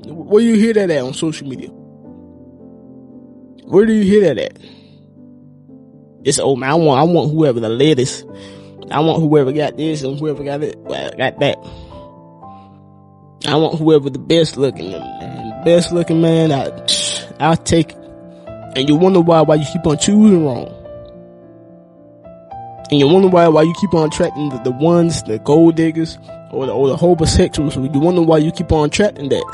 Where do you hear that at on social media? Where do you hear that at? It's, oh man, I want whoever the latest. I want whoever got this and whoever got it, got that. I want whoever the best looking, and best looking man, I'll take it. And you wonder why you keep on choosing wrong. And you wonder why you keep on attracting the ones, the gold diggers, or the homosexuals. You wonder why you keep on attracting that.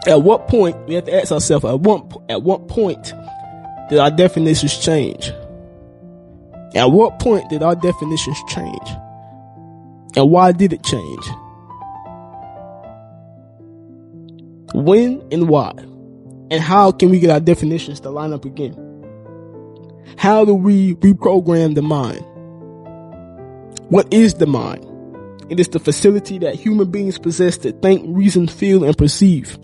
At what point, we have to ask ourselves, at what point did our definitions change? At what point did our definitions change? And why did it change? When and why? And how can we get our definitions to line up again? How do we reprogram the mind? What is the mind? It is the facility that human beings possess to think, reason, feel, and perceive.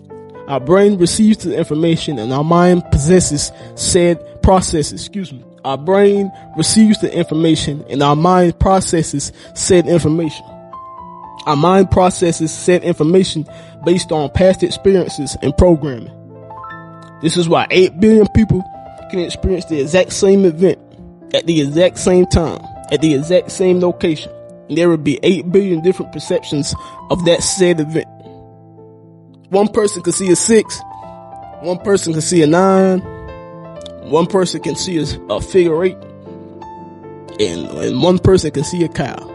Our brain receives the information and our mind processes said information and our mind processes said information. Our mind processes said information based on past experiences and programming. This is why 8 billion people can experience the exact same event at the exact same time, at the exact same location. And there will be 8 billion different perceptions of that said event. One person can see a 6, one person can see a 9, one person can see a figure 8, and one person can see a cow.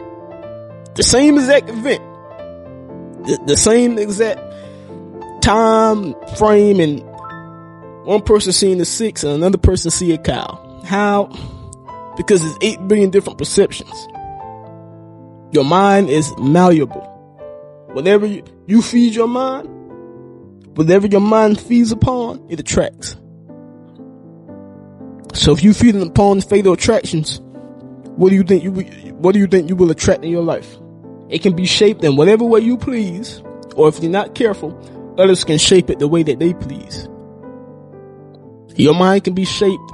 The same exact event, the same exact time frame, and one person seeing the 6 and another person see a cow. How? Because it's 8 billion different perceptions. Your mind is malleable. Whatever you feed your mind, whatever your mind feeds upon, it attracts. So if you feed upon fatal attractions, what do you think you will attract in your life? It can be shaped in whatever way you please, or if you're not careful, others can shape it the way that they please. Your mind can be shaped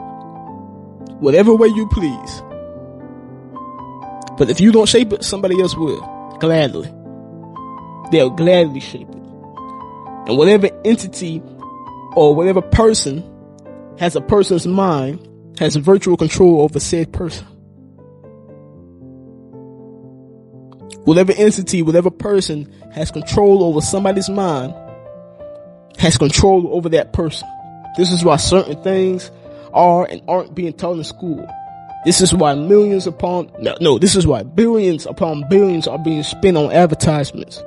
whatever way you please. But if you don't shape it, somebody else will. Gladly. They'll gladly shape it. And whatever entity or whatever person has a person's mind has virtual control over said person. Whatever entity, whatever person has control over somebody's mind has control over that person. This is why certain things are and aren't being taught in school. This is why billions upon billions are being spent on advertisements.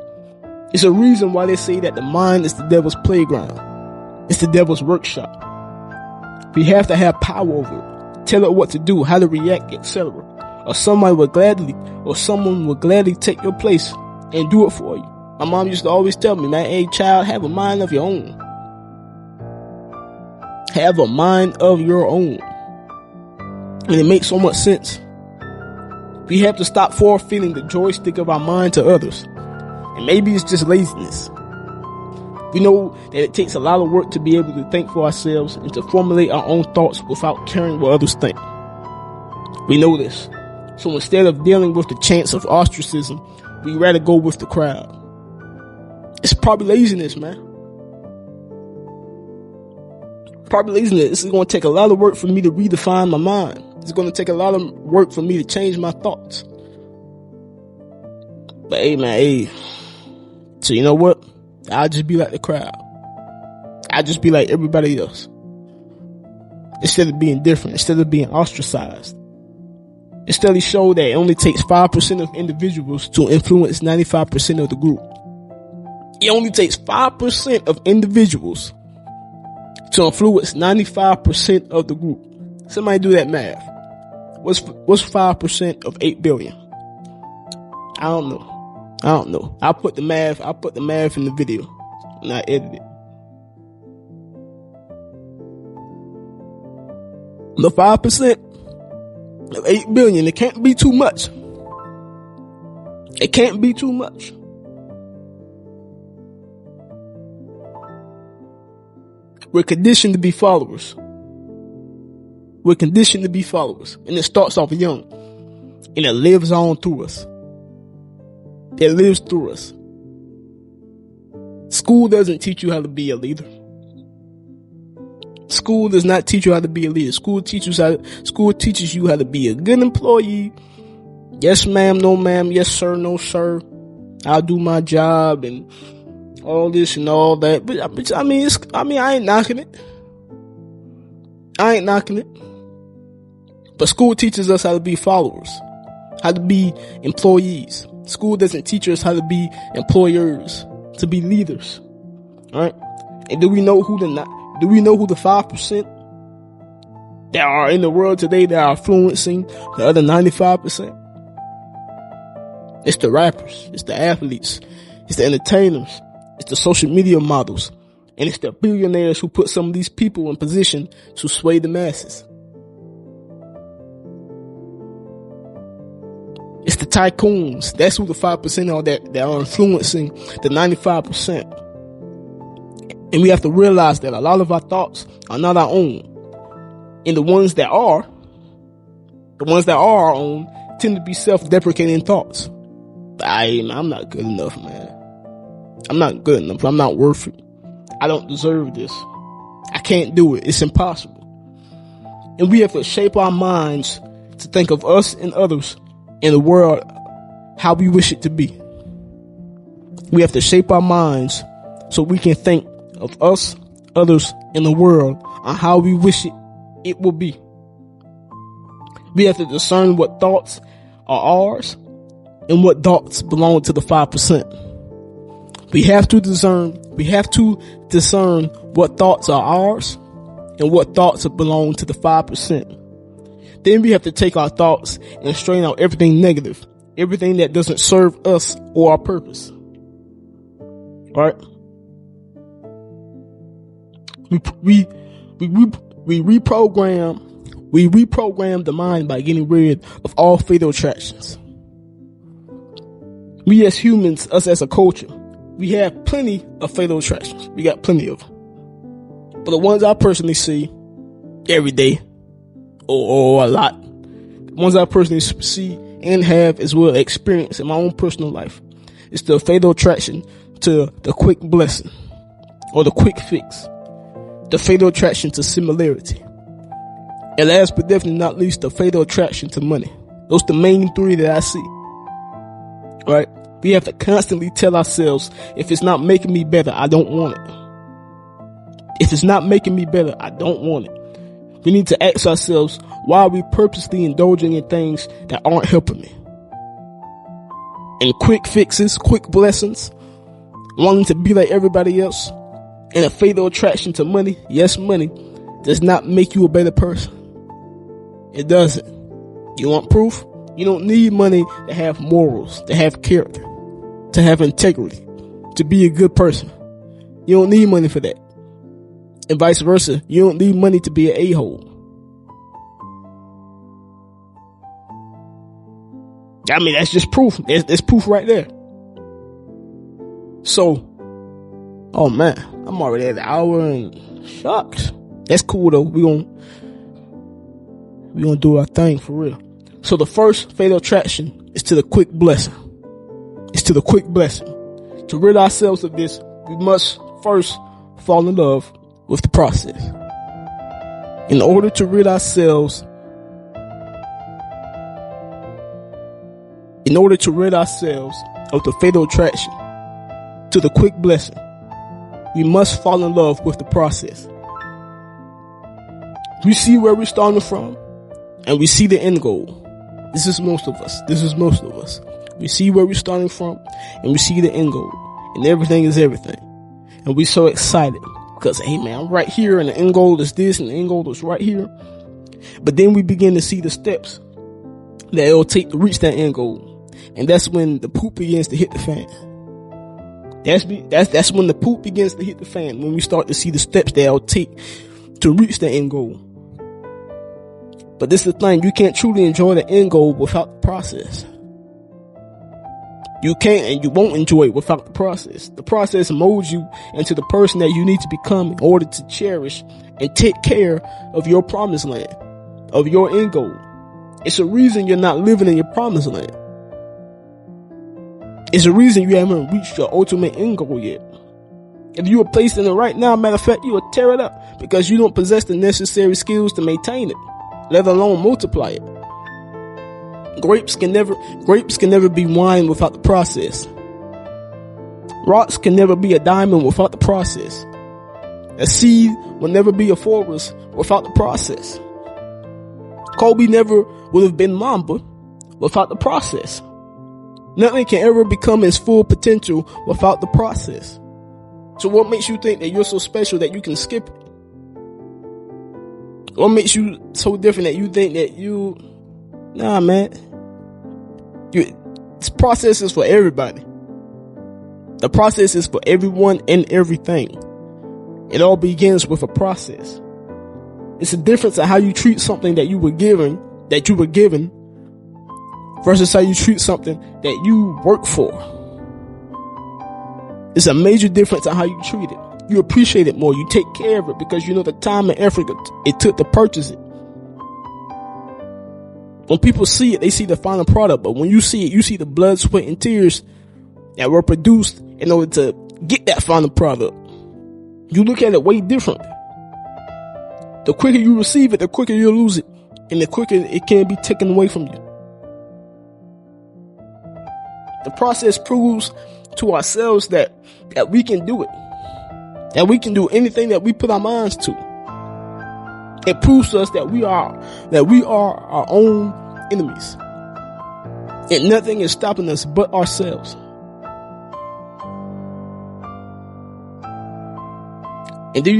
It's a reason why they say that the mind is the devil's playground. It's the devil's workshop. We have to have power over it. Tell it what to do, how to react, etc. Or someone will gladly take your place and do it for you. My mom used to always tell me, man, hey child, have a mind of your own. Have a mind of your own. And it makes so much sense. We have to stop forfeiting the joystick of our mind to others. And maybe it's just laziness. We know that it takes a lot of work to be able to think for ourselves and to formulate our own thoughts without caring what others think. We know this. So instead of dealing with the chance of ostracism, we rather go with the crowd. It's probably laziness, man. Probably laziness. This is going to take a lot of work for me to redefine my mind. It's going to take a lot of work for me to change my thoughts. But hey, man, hey. So you know what? I'll just be like the crowd. I'll just be like everybody else. Instead of being different, instead of being ostracized. Instead, show that it only takes 5% of individuals to influence 95% of the group. It only takes 5% of individuals to influence 95% of the group. Somebody do that math. What's 5% of 8 billion? I don't know. I'll put the math in the video and I edit it. The 5% of 8 billion, it can't be too much. It can't be too much. We're conditioned to be followers. We're conditioned to be followers. And it starts off young. And it lives on through us. It lives through us. School doesn't teach you how to be a leader. School does not teach you how to be a leader. School teaches you how to be a good employee. Yes, ma'am, no, ma'am. Yes, sir, no, sir. I'll do my job and all this and all that. But I mean, I ain't knocking it. But school teaches us how to be followers, how to be employees. School doesn't teach us how to be employers, to be leaders. All right? And do we know who the 5% that are in the world today that are influencing the other 95%. It's the rappers, it's the athletes, it's the entertainers, it's the social media models, and it's the billionaires who put some of these people in position to sway the masses. It's the tycoons. That's who the 5% are that are influencing the 95%. And we have to realize that a lot of our thoughts are not our own. And the ones that are our own tend to be self-deprecating thoughts. I'm not good enough, man. I'm not good enough. I'm not worth it. I don't deserve this. I can't do it. It's impossible. And we have to shape our minds to think of us and others in the world how we wish it to be. We have to shape our minds so we can think of us, others, in the world on how we wish it will be. We have to discern what thoughts are ours and what thoughts belong to the 5%. We have to discern what thoughts are ours and what thoughts belong to the 5%. Then we have to take our thoughts and strain out everything negative, everything that doesn't serve us or our purpose. Right? We reprogram the mind by getting rid of all fatal attractions. We as humans, us as a culture, we have plenty of fatal attractions. We got plenty of them. But the ones I personally see every day, or a lot, the ones I personally see and have as well experienced in my own personal life, is the fatal attraction to the quick blessing or the quick fix, the fatal attraction to similarity, and last but definitely not least, the fatal attraction to money. Those are the main three that I see. Right? We have to constantly tell ourselves, if it's not making me better, I don't want it. If it's not making me better, I don't want it. We need to ask ourselves, why are we purposely indulging in things that aren't helping me? And quick fixes, quick blessings, wanting to be like everybody else, and a fatal attraction to money, yes, money, does not make you a better person. It doesn't. You want proof? You don't need money to have morals, to have character, to have integrity, to be a good person. You don't need money for that. And vice versa, you don't need money to be an a-hole. I mean, that's just proof. There's proof right there. So, oh man, I'm already at an hour and shocked. That's cool though. We gonna do our thing for real. So the first fatal attraction is to the quick blessing. It's to the quick blessing. To rid ourselves of this, we must first fall in love with the process. In order to rid ourselves of the fatal attraction to the quick blessing, we must fall in love with the process. We see where we're starting from, and we see the end goal. This is most of us. We see where we're starting from, and we see the end goal, and everything is everything. And we're so excited because, hey man, I'm right here, and the end goal is this, and the end goal is right here. But then we begin to see the steps that it'll take to reach that end goal. And that's when the poop begins to hit the fan. That's when the poop begins to hit the fan, when we start to see the steps that it'll take to reach the end goal. But this is the thing, you can't truly enjoy the end goal without the process. You can't and you won't enjoy it without the process. The process molds you into the person that you need to become in order to cherish and take care of your promised land, of your end goal. It's a reason you're not living in your promised land. It's a reason you haven't reached your ultimate end goal yet. If you were placed in it right now, matter of fact, you will tear it up because you don't possess the necessary skills to maintain it, let alone multiply it. Grapes can never be wine without the process. Rocks can never be a diamond without the process. A seed will never be a forest without the process. Kobe never would have been Mamba without the process. Nothing can ever become its full potential without the process. So what makes you think that you're so special that you can skip it? What makes you so different that you think that you, nah, man. This process is for everybody. The process is for everyone and everything. It all begins with a process. It's a difference in how you treat something that you were given, versus how you treat something that you work for. It's a major difference in how you treat it. You appreciate it more. You take care of it because you know the time and effort it took to purchase it. When people see it, they see the final product. But when you see it, you see the blood, sweat, and tears that were produced in order to get that final product. You look at it way different. The quicker you receive it, the quicker you'll lose it. And the quicker it can be taken away from you. The process proves to ourselves that we can do it. That we can do anything that we put our minds to. It proves to us that we are our own enemies. And nothing is stopping us but ourselves. And do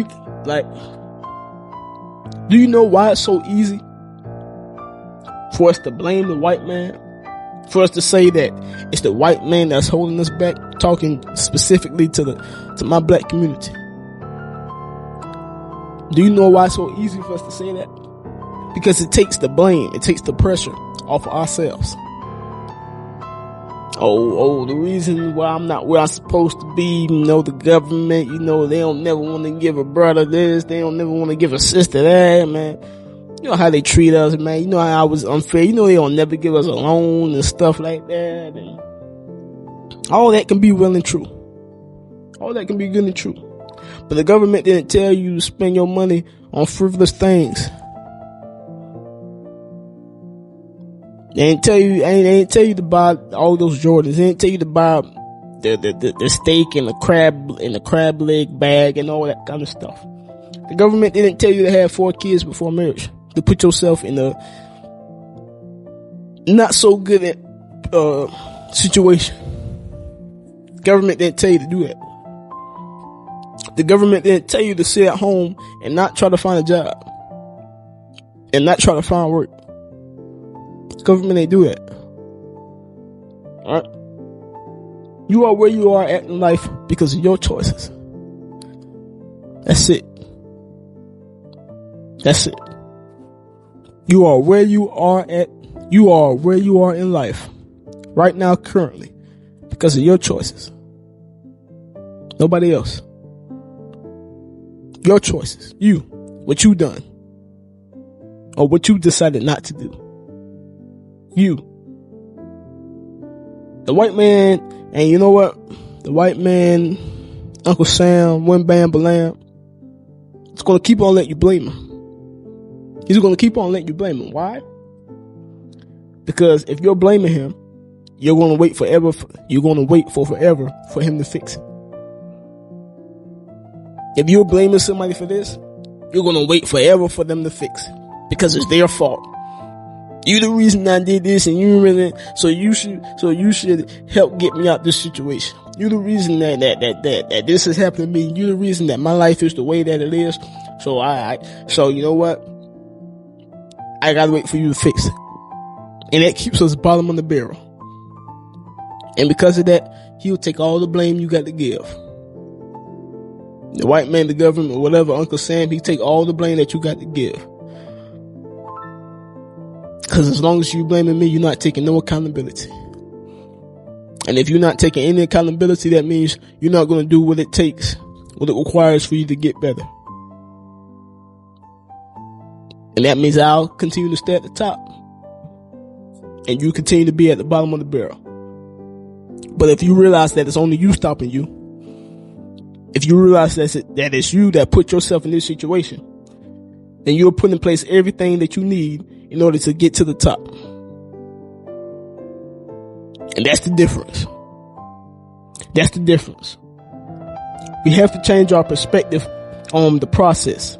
you know why it's so easy for us to blame the white man? For us to say that it's the white man that's holding us back, talking specifically to my black community. Do you know why it's so easy for us to say that? Because it takes the blame, it takes the pressure off of ourselves. The reason why I'm not where I'm supposed to be, the government, they don't never want to give a brother this, they don't never want to give a sister that, man. You know how they treat us, man. You know how I was unfair. They don't never give us a loan and stuff like that. And all that can be well and true. All that can be good and true. But the government didn't tell you to spend your money on frivolous things. They didn't tell you to buy all those Jordans. They didn't tell you to buy the steak and the crab leg bag and all that kind of stuff. The government didn't tell you to have 4 kids before marriage. To put yourself in a not so good situation. The government didn't tell you to do that. The government didn't tell you to sit at home and not try to find a job. And not try to find work. The government ain't do that. Alright? You are where you are at in life because of your choices. That's it. That's it. You are where you are in life right now, currently, because of your choices. Nobody else. Your choices. You. What you done. Or what you decided not to do. You. The white man, and you know what? The white man, Uncle Sam, Wham Bam Balam, it's gonna keep on letting you blame him. He's going to keep on letting you blame him. Why? Because if you're blaming him, you're going to wait forever. You're going to wait for forever for him to fix it. If you're blaming somebody for this, you're going to wait forever for them to fix it because it's their fault. You the reason I did this, and you really so you should help get me out this situation. You the reason that this has happened to me. You the reason that my life is the way that it is. So you know what? I gotta wait for you to fix it. And that keeps us bottom of the barrel. And because of that, he'll take all the blame you got to give. The white man, the government, whatever, Uncle Sam, he take all the blame that you got to give. Because as long as you blaming me, you're not taking no accountability. And if you're not taking any accountability, that means you're not going to do what it takes, what it requires for you to get better. And that means I'll continue to stay at the top. And you continue to be at the bottom of the barrel. But if you realize that it's only you stopping you, if you realize that it's you that put yourself in this situation, then you'll put in place everything that you need in order to get to the top. And that's the difference. That's the difference. We have to change our perspective on the process.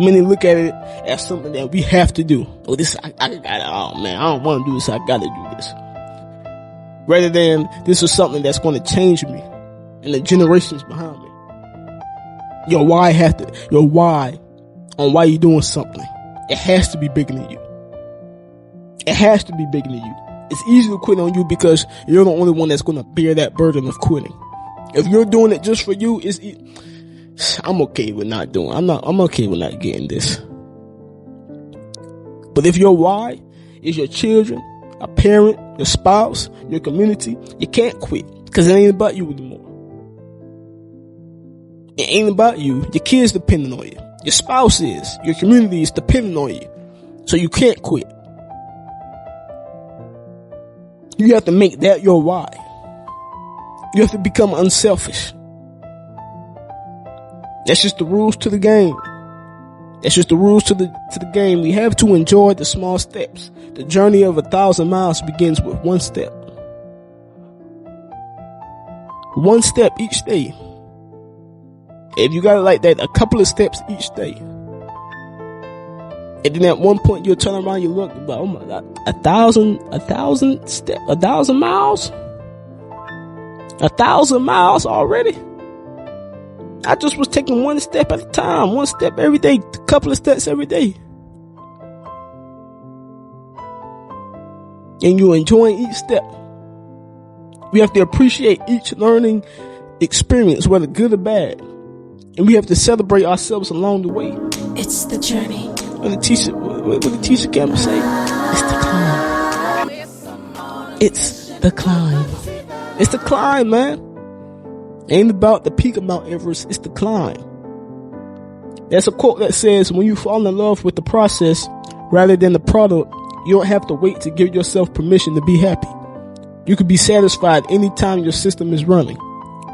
Many look at it as something that we have to do. Oh, this, I don't want to do this. I got to do this. Rather than this is something that's going to change me and the generations behind me. Your why on why you're doing something. it has to be bigger than you. It has to be bigger than you. It's easy to quit on you because you're the only one that's going to bear that burden of quitting. If you're doing it just for you, I'm okay with not doing. I'm okay with not getting this. But if your why is your children, a parent, your spouse, your community, you can't quit because it ain't about you anymore. It ain't about you. Your kids depending on you. Your spouse is. Your community is depending on you. So you can't quit. You have to make that your why. You have to become unselfish. That's just the rules to the game. That's just the rules to the game. We have to enjoy the small steps. The journey of 1,000 miles begins with one step. One step each day. If you got it like that, a couple of steps each day. And then at one point you'll turn around, you look, like, oh my God, 1,000 miles? 1,000 miles already? I just was taking one step at a time, one step every day, a couple of steps every day. And you're enjoying each step. We have to appreciate each learning experience, whether good or bad. And we have to celebrate ourselves along the way. It's the journey. What the teacher can say? It's the climb. It's the climb. It's the climb, man. Ain't about the peak of Mount Everest. It's the climb. There's a quote that says, when you fall in love with the process rather than the product, you don't have to wait to give yourself permission to be happy. You can be satisfied anytime your system is running.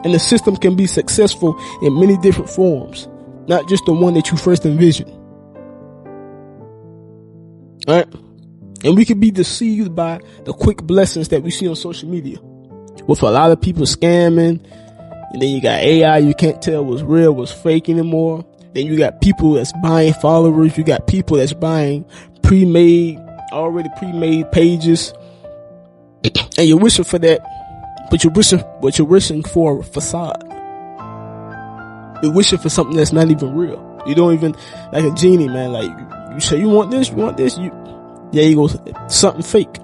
And the system can be successful in many different forms, not just the one that you first envisioned. Alright? And we can be deceived by the quick blessings that we see on social media. With a lot of people scamming. And then you got AI, you can't tell what's real, what's fake anymore. Then you got people that's buying followers. You got people that's buying already pre-made pages. And you're wishing for that. But you're wishing for a facade. You're wishing for something that's not even real. You don't even, like a genie, man. Like, you say, you want this? There you go, something fake.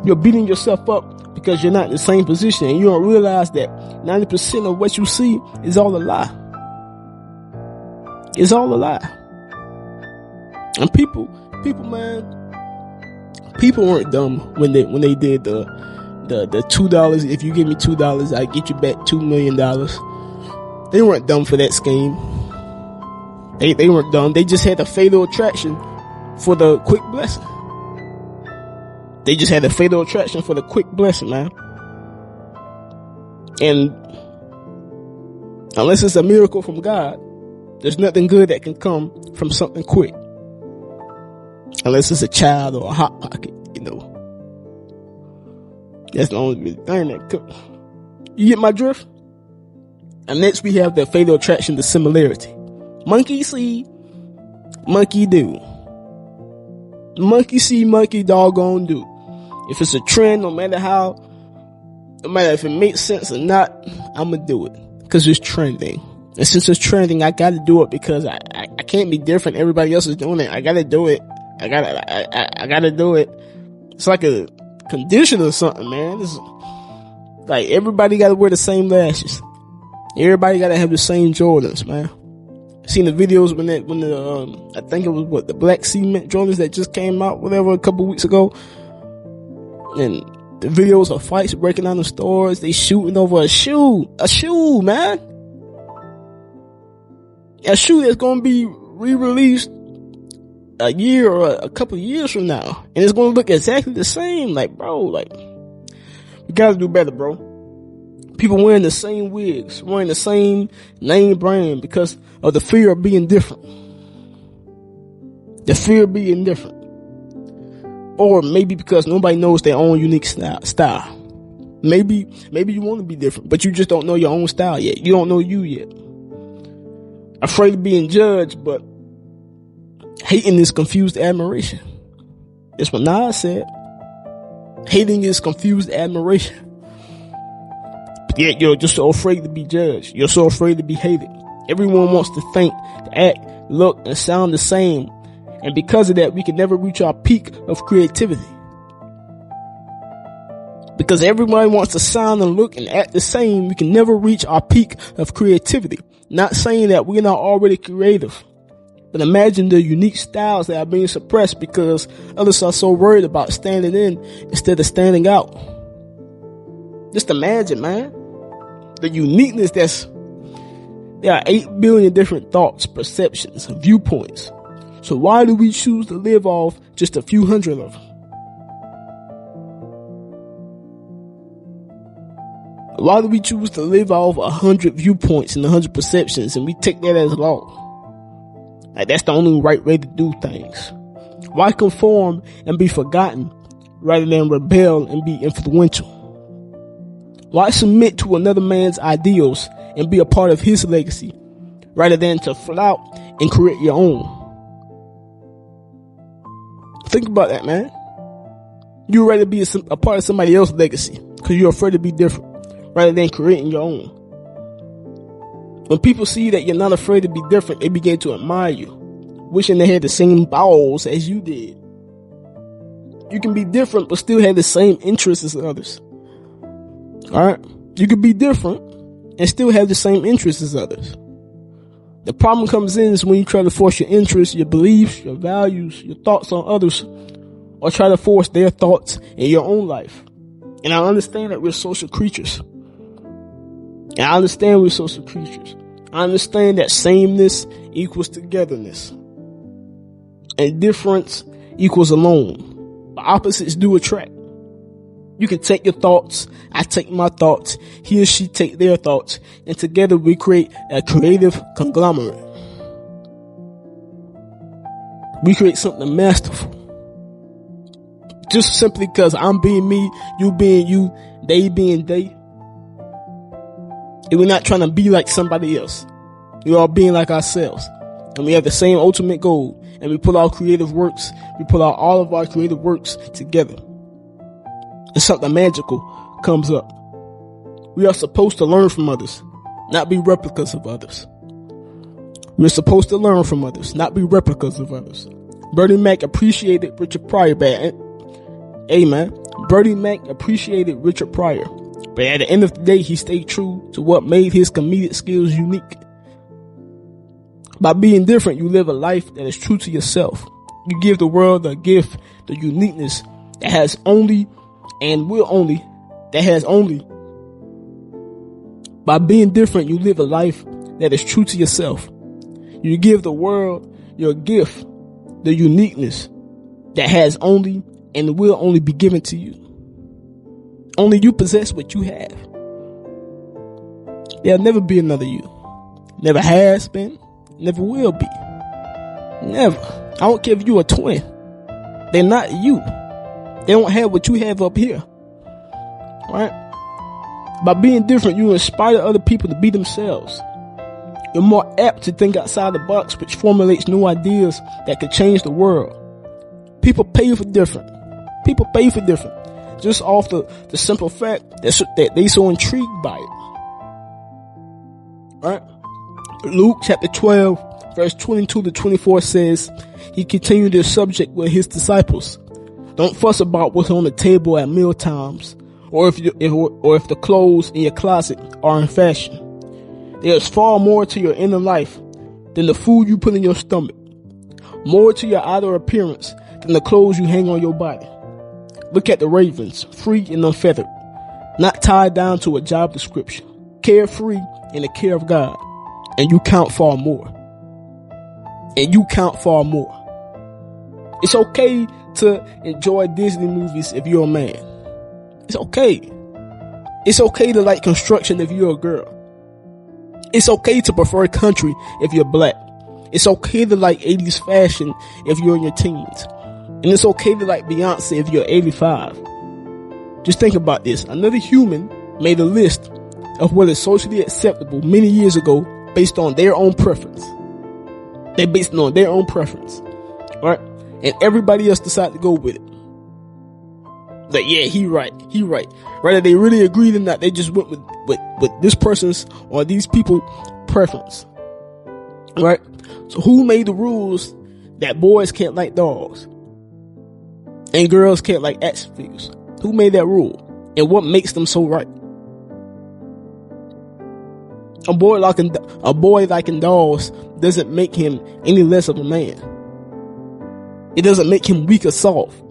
You're beating yourself up because you're not in the same position, and you don't realize that 90% of what you see is all a lie. It's all a lie. And people, man, people weren't dumb when they did the $2. If you give me $2, I get you back $2 million. They weren't dumb for that scheme. They weren't dumb. They just had a fatal attraction for the quick blessing. They just had a fatal attraction for the quick blessing, man. And unless it's a miracle from God, there's nothing good that can come from something quick. Unless it's a child or a hot pocket, you know. That's the only thing that could. You get my drift? And next we have the fatal attraction to similarity. Monkey see, monkey do. Monkey see, monkey doggone do. If it's a trend, no matter if it makes sense or not, I'ma do it. Cause it's trending. And since it's trending, I gotta do it because I can't be different. Everybody else is doing it. I gotta do it. I gotta do it. It's like a condition or something, man. It's like everybody gotta wear the same lashes. Everybody gotta have the same Jordans, man. Seen the videos when I think it was the black cement Jordans that just came out, whatever, a couple weeks ago. And the videos of fights breaking down the stores. They shooting over a shoe, man. A shoe that's gonna be re-released a year or a couple of years from now, and it's gonna look exactly the same. Like, bro, like, we gotta do better, bro. People wearing the same wigs, wearing the same name brand because of the fear of being different. The fear of being different. Or maybe because nobody knows their own unique style. Maybe you want to be different, but you just don't know your own style yet. You don't know you yet. Afraid of being judged, but hating is confused admiration. That's what Nas said. Hating is confused admiration. But yet you're just so afraid to be judged. You're so afraid to be hated. Everyone wants to think, to act, look, and sound the same And because of that, we can never reach our peak of creativity. Because everybody wants to sound and look and act the same, we can never reach our peak of creativity. Not saying that we're not already creative, but imagine the unique styles that are being suppressed because others are so worried about standing in instead of standing out. Just imagine, man, the uniqueness there are 8 billion different thoughts, perceptions, viewpoints. So why do we choose to live off just a few hundred of them? Why do we choose to live off 100 viewpoints and 100 perceptions and we take that as law? Like that's the only right way to do things. Why conform and be forgotten rather than rebel and be influential? Why submit to another man's ideals and be a part of his legacy rather than to flout and create your own? Think about that, man. You'd rather be a part of somebody else's legacy because you're afraid to be different rather than creating your own. When people see that you're not afraid to be different, they begin to admire you, wishing they had the same balls as you did. You can be different but still have the same interests as others. Alright? You can be different and still have the same interests as others. The problem comes in is when you try to force your interests, your beliefs, your values, your thoughts on others, or try to force their thoughts in your own life. And I understand that we're social creatures. And I understand we're social creatures. I understand that sameness equals togetherness. And difference equals alone. The opposites do attract. You can take your thoughts, I take my thoughts, he or she take their thoughts, and together we create a creative conglomerate. We create something masterful. Just simply because I'm being me, you being you, they being they. And we're not trying to be like somebody else. We're all being like ourselves. And we have the same ultimate goal. And we put our creative works, we put out all of our creative works together. And something magical comes up. We are supposed to learn from others, not be replicas of others. We're supposed to learn from others, not be replicas of others. Bernie Mac appreciated Richard Pryor, Bernie Mac appreciated Richard Pryor, but at the end of the day, he stayed true to what made his comedic skills unique. By being different, you live a life that is true to yourself. You give the world the gift, the uniqueness that has only. By being different, you live a life that is true to yourself. You give the world your gift, the uniqueness that has only and will only be given to you. Only you possess what you have. There'll never be another you. Never has been, never will be. Never. I don't care if you're a twin. They're not you. They don't have what you have up here. Right? By being different, you inspire other people to be themselves. You're more apt to think outside the box, which formulates new ideas that could change the world. People pay for different. People pay for different. Just off the simple fact that they so intrigued by it. Right? Luke chapter 12, verse 22 to 24 says, he continued this subject with his disciples. Don't fuss about what's on the table at meal times, or if the clothes in your closet are in fashion. There's far more to your inner life than the food you put in your stomach. More to your outer appearance than the clothes you hang on your body. Look at the ravens, free and unfeathered, not tied down to a job description, carefree in the care of God, and you count far more. And you count far more. It's okay to enjoy Disney movies if you're a man. It's okay. It's okay to like construction if you're a girl. It's okay to prefer country if you're black. It's okay to like 80s fashion if you're in your teens. And it's okay to like Beyonce if you're 85. Just think about this. Another human made a list of what is socially acceptable many years ago based on their own preference. They based it on their own preference. Right? And everybody else decided to go with it. Like, yeah, he right. Whether they really agreed or not, they just went with this person's or these people's preference. Right? So who made the rules that boys can't like dogs and girls can't like action figures? Who made that rule? And what makes them so right? A boy liking dolls doesn't make him any less of a man. It doesn't make him weak or soft.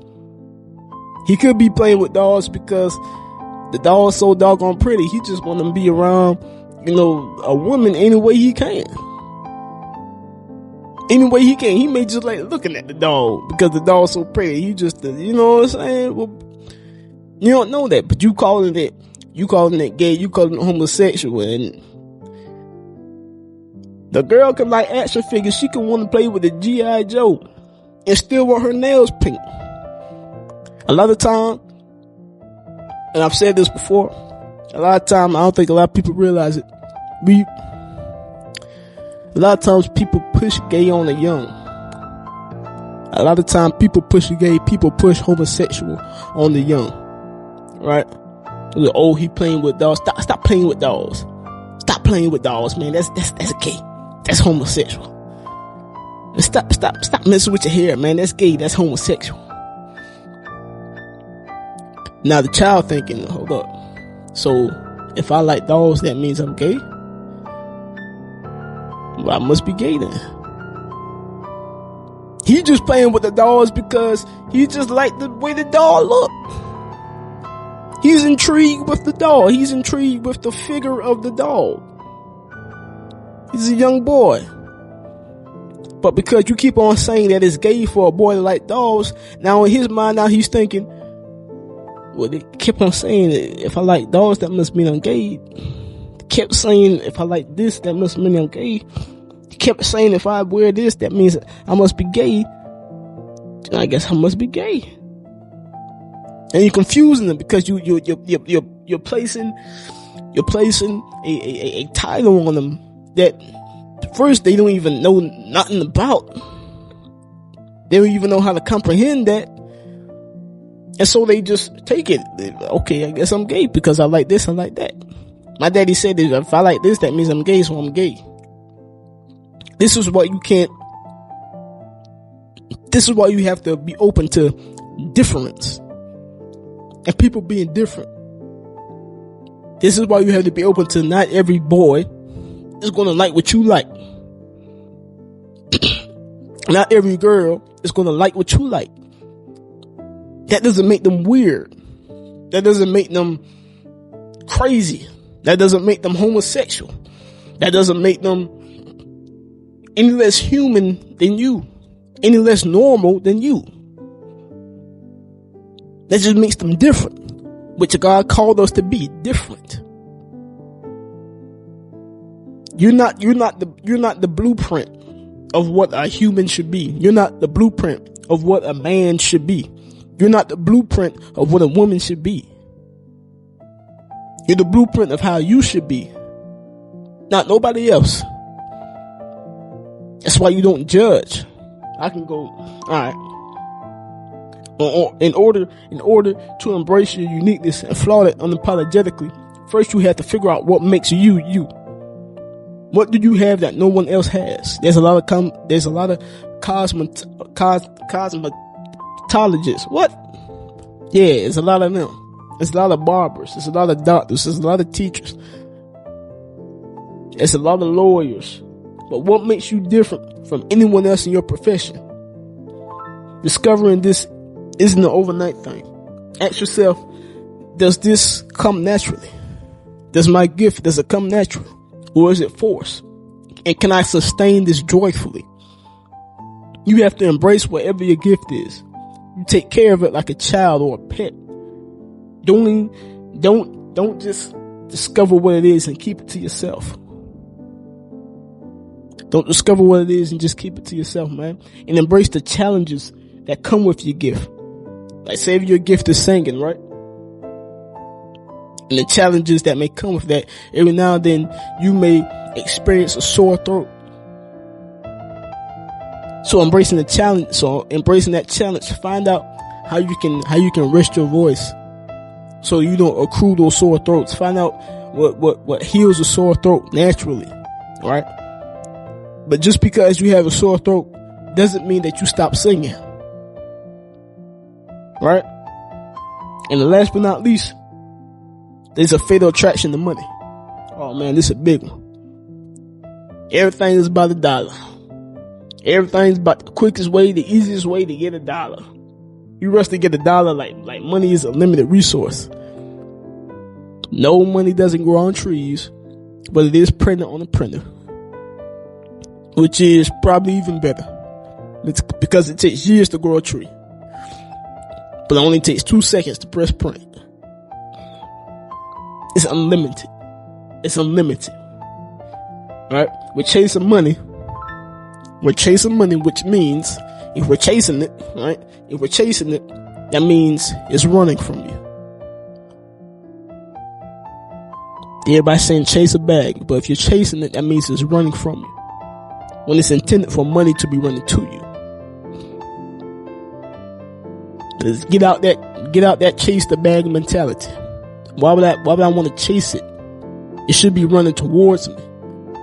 He could be playing with dolls because the doll's so doggone pretty. He just want to be around, a woman any way he can. Any way he can. He may just like looking at the doll because the doll's so pretty. He just, you know what I'm saying? Well, you don't know that, but you calling it gay, you calling it homosexual, and the girl can like action figures. She can want to play with the G.I. Joe and still want her nails pink. A lot of time, and I've said this before, a lot of time, I don't think a lot of people realize it. A lot of times people push gay on the young. A lot of time people push homosexual on the young. Right? Oh, he playing with dolls. Stop playing with dolls. Stop playing with dolls, man. That's gay. That's homosexual. Stop messing with your hair, man. That's gay. That's homosexual. Now the child thinking, hold up. So if I like dolls, that means I'm gay? Well, I must be gay then. He just playing with the dolls because he just like the way the doll look. He's intrigued with the doll. He's intrigued with the figure of the doll. He's a young boy. But because you keep on saying that it's gay for a boy to like dolls, now in his mind, now he's thinking, well, they kept on saying that if I like dolls, that must mean I'm gay. They kept saying if I like this, that must mean I'm gay. They kept saying if I wear this, that means I must be gay. I guess I must be gay. And you're confusing them because you're placing a title on them that first they don't even know nothing about. They don't even know how to comprehend that. And so they just take it. Okay, I guess I'm gay because I like this, I like that. My daddy said that if I like this, that means I'm gay, so I'm gay. This is why you have to be open to difference. And people being different. This is why you have to be open to not every boy is going to like what you like. Not every girl is going to like what you like. That doesn't make them weird. That doesn't make them crazy. That doesn't make them homosexual. That doesn't make them any less human than you. Any less normal than you. That just makes them different. Which God called us to be different. You're not the blueprint of what a human should be. You're not the blueprint of what a man should be. You're not the blueprint of what a woman should be. You're the blueprint of how you should be. Not nobody else. That's why you don't judge. I can go, alright. In order to embrace your uniqueness and flaunt it unapologetically, first you have to figure out what makes you, you. What do you have that no one else has? There's a lot of cosmetologists. What? Yeah, there's a lot of them. There's a lot of barbers. There's a lot of doctors. There's a lot of teachers. There's a lot of lawyers. But what makes you different from anyone else in your profession? Discovering this isn't an overnight thing. Ask yourself, does this come naturally? Does my gift, does it come naturally? Or is it forced? And can I sustain this joyfully? You have to embrace whatever your gift is. You take care of it like a child or a pet. Don't just discover what it is and keep it to yourself. Don't discover what it is and just keep it to yourself, man. And embrace the challenges that come with your gift. Like say if your gift is singing, right? And the challenges that may come with that. Every now and then you may experience a sore throat. So embracing that challenge, find out how you can rest your voice so you don't accrue those sore throats. Find out what heals a sore throat naturally, right? But just because you have a sore throat doesn't mean that you stop singing. Right? And the last but not least, there's a fatal attraction to money. Oh man, this is a big one. Everything is about $1. Everything's about the quickest way, the easiest way to get $1. You rush to get $1 like money is a limited resource. No, money doesn't grow on trees, but it is printed on a printer, which is probably even better. It's because it takes years to grow a tree, but it only takes 2 seconds to press print. It's unlimited. It's unlimited. Right? We're chasing money. We're chasing money, which means if we're chasing it, right? If we're chasing it, that means it's running from you. Everybody's saying chase a bag, but if you're chasing it, that means it's running from you. When it's intended for money to be running to you. Just get out that chase the bag mentality. Why would I want to chase it? It should be running towards me,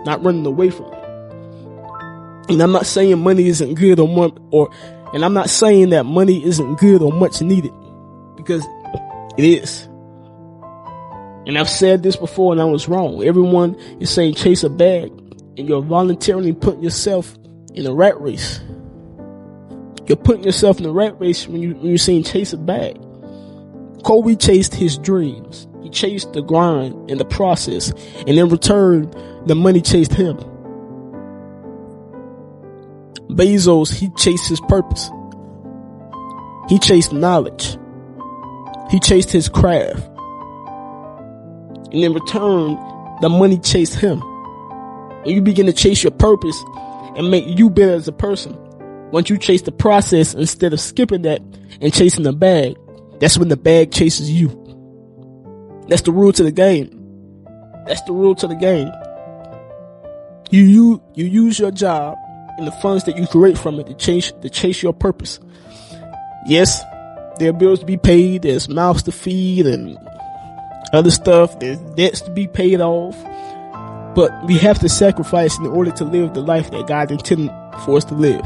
not running away from me. And I'm not saying money isn't good and I'm not saying that money isn't good or much needed, because it is. And I've said this before and I was wrong. Everyone is saying chase a bag, and you're voluntarily putting yourself in a rat race. You're putting yourself in a rat race when you're saying chase a bag. Kobe chased his dreams. He chased the grind and the process, and in return, the money chased him. Bezos, he chased his purpose. He chased knowledge. He chased his craft. And in return, the money chased him. And you begin to chase your purpose and make you better as a person. Once you chase the process instead of skipping that and chasing the bag, that's when the bag chases you. That's the rule to the game. That's the rule to the game. You use your job and the funds that you create from it to chase your purpose. Yes, there are bills to be paid, there's mouths to feed and other stuff, there's debts to be paid off. But we have to sacrifice in order to live the life that God intended for us to live.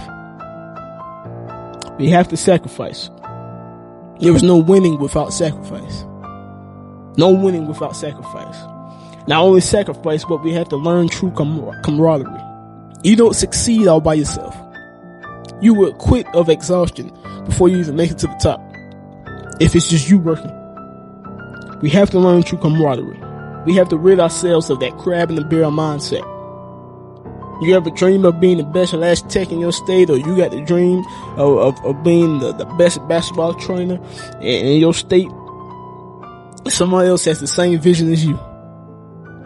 We have to sacrifice. There is no winning without sacrifice. No winning without sacrifice. Not only sacrifice, but we have to learn true camaraderie. You don't succeed all by yourself. You will quit of exhaustion before you even make it to the top, if it's just you working. We have to learn true camaraderie. We have to rid ourselves of that crab in the barrel mindset. You ever dream of being the best and last tech in your state, or you got the dream of being the best basketball trainer in your state? Someone else has the same vision as you.